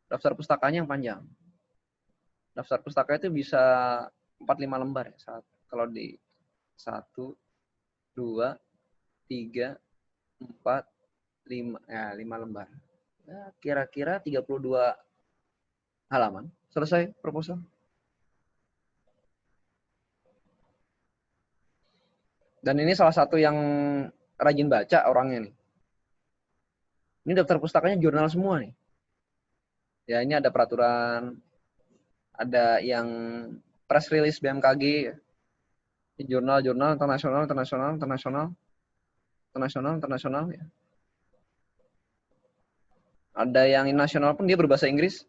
Daftar pustakanya yang panjang. Daftar pustaka itu bisa 4-5 lembar ya. Kalau di 1, 2, 3, 4, 5, ya 5 lembar. Ya, kira-kira 32 halaman. Selesai proposal. Dan ini salah satu yang rajin baca orangnya nih. Ini daftar pustakanya jurnal semua nih. Ya ini ada peraturan, ada yang press release BMKG, ya. Jurnal-jurnal internasional ya. Ada yang nasional pun dia berbahasa Inggris.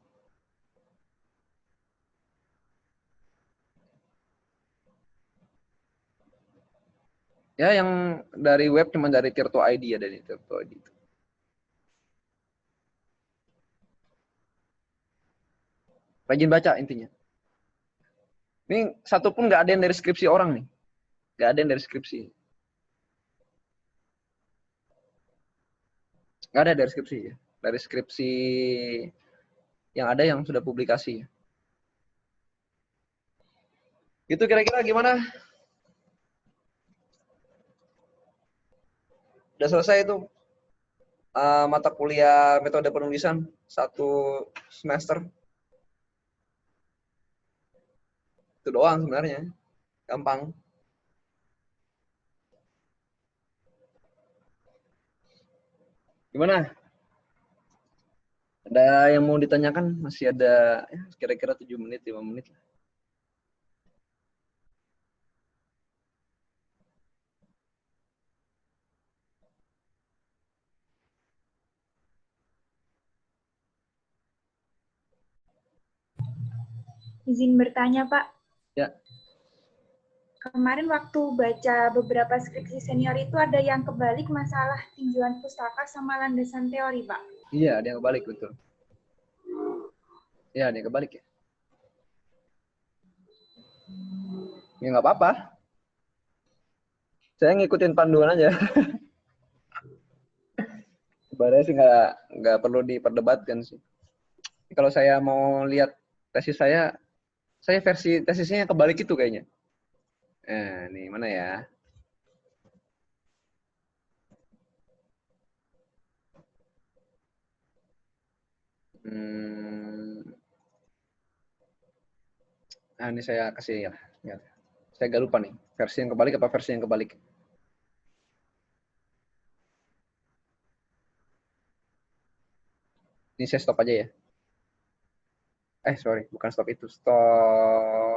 Ya yang dari web cuma dari Tirto ID ya, dari Tirto ID. Rajin baca intinya. Ini satu pun nggak ada yang dari skripsi orang nih. Nggak ada yang dari skripsi. Nggak ada dari skripsi ya. Dari skripsi yang ada yang sudah publikasi. Itu kira-kira gimana? Udah selesai itu mata kuliah metode penulisan 1 semester. Itu doang sebenarnya. Gampang. Gimana? Ada yang mau ditanyakan? Masih ada ya, kira-kira 7 menit, 5 menit lah. Izin bertanya, Pak. Ya. Kemarin waktu baca beberapa skripsi senior itu ada yang kebalik masalah tinjauan pustaka sama landasan teori, Pak. Iya, ada yang kebalik, betul. Iya, ada yang kebalik ya. Ya nggak apa-apa. Saya ngikutin panduan aja. Sebenarnya sih nggak perlu diperdebatkan sih. Kalau saya mau lihat tesis saya versi tesisnya yang kebalik itu kayaknya. Nih mana ya? Nah, ini saya kasih ya. Lihat. Saya agak lupa nih. Versi yang kebalik apa versi yang kebalik? Ini saya stop aja ya. Sorry, bukan stop itu. Stop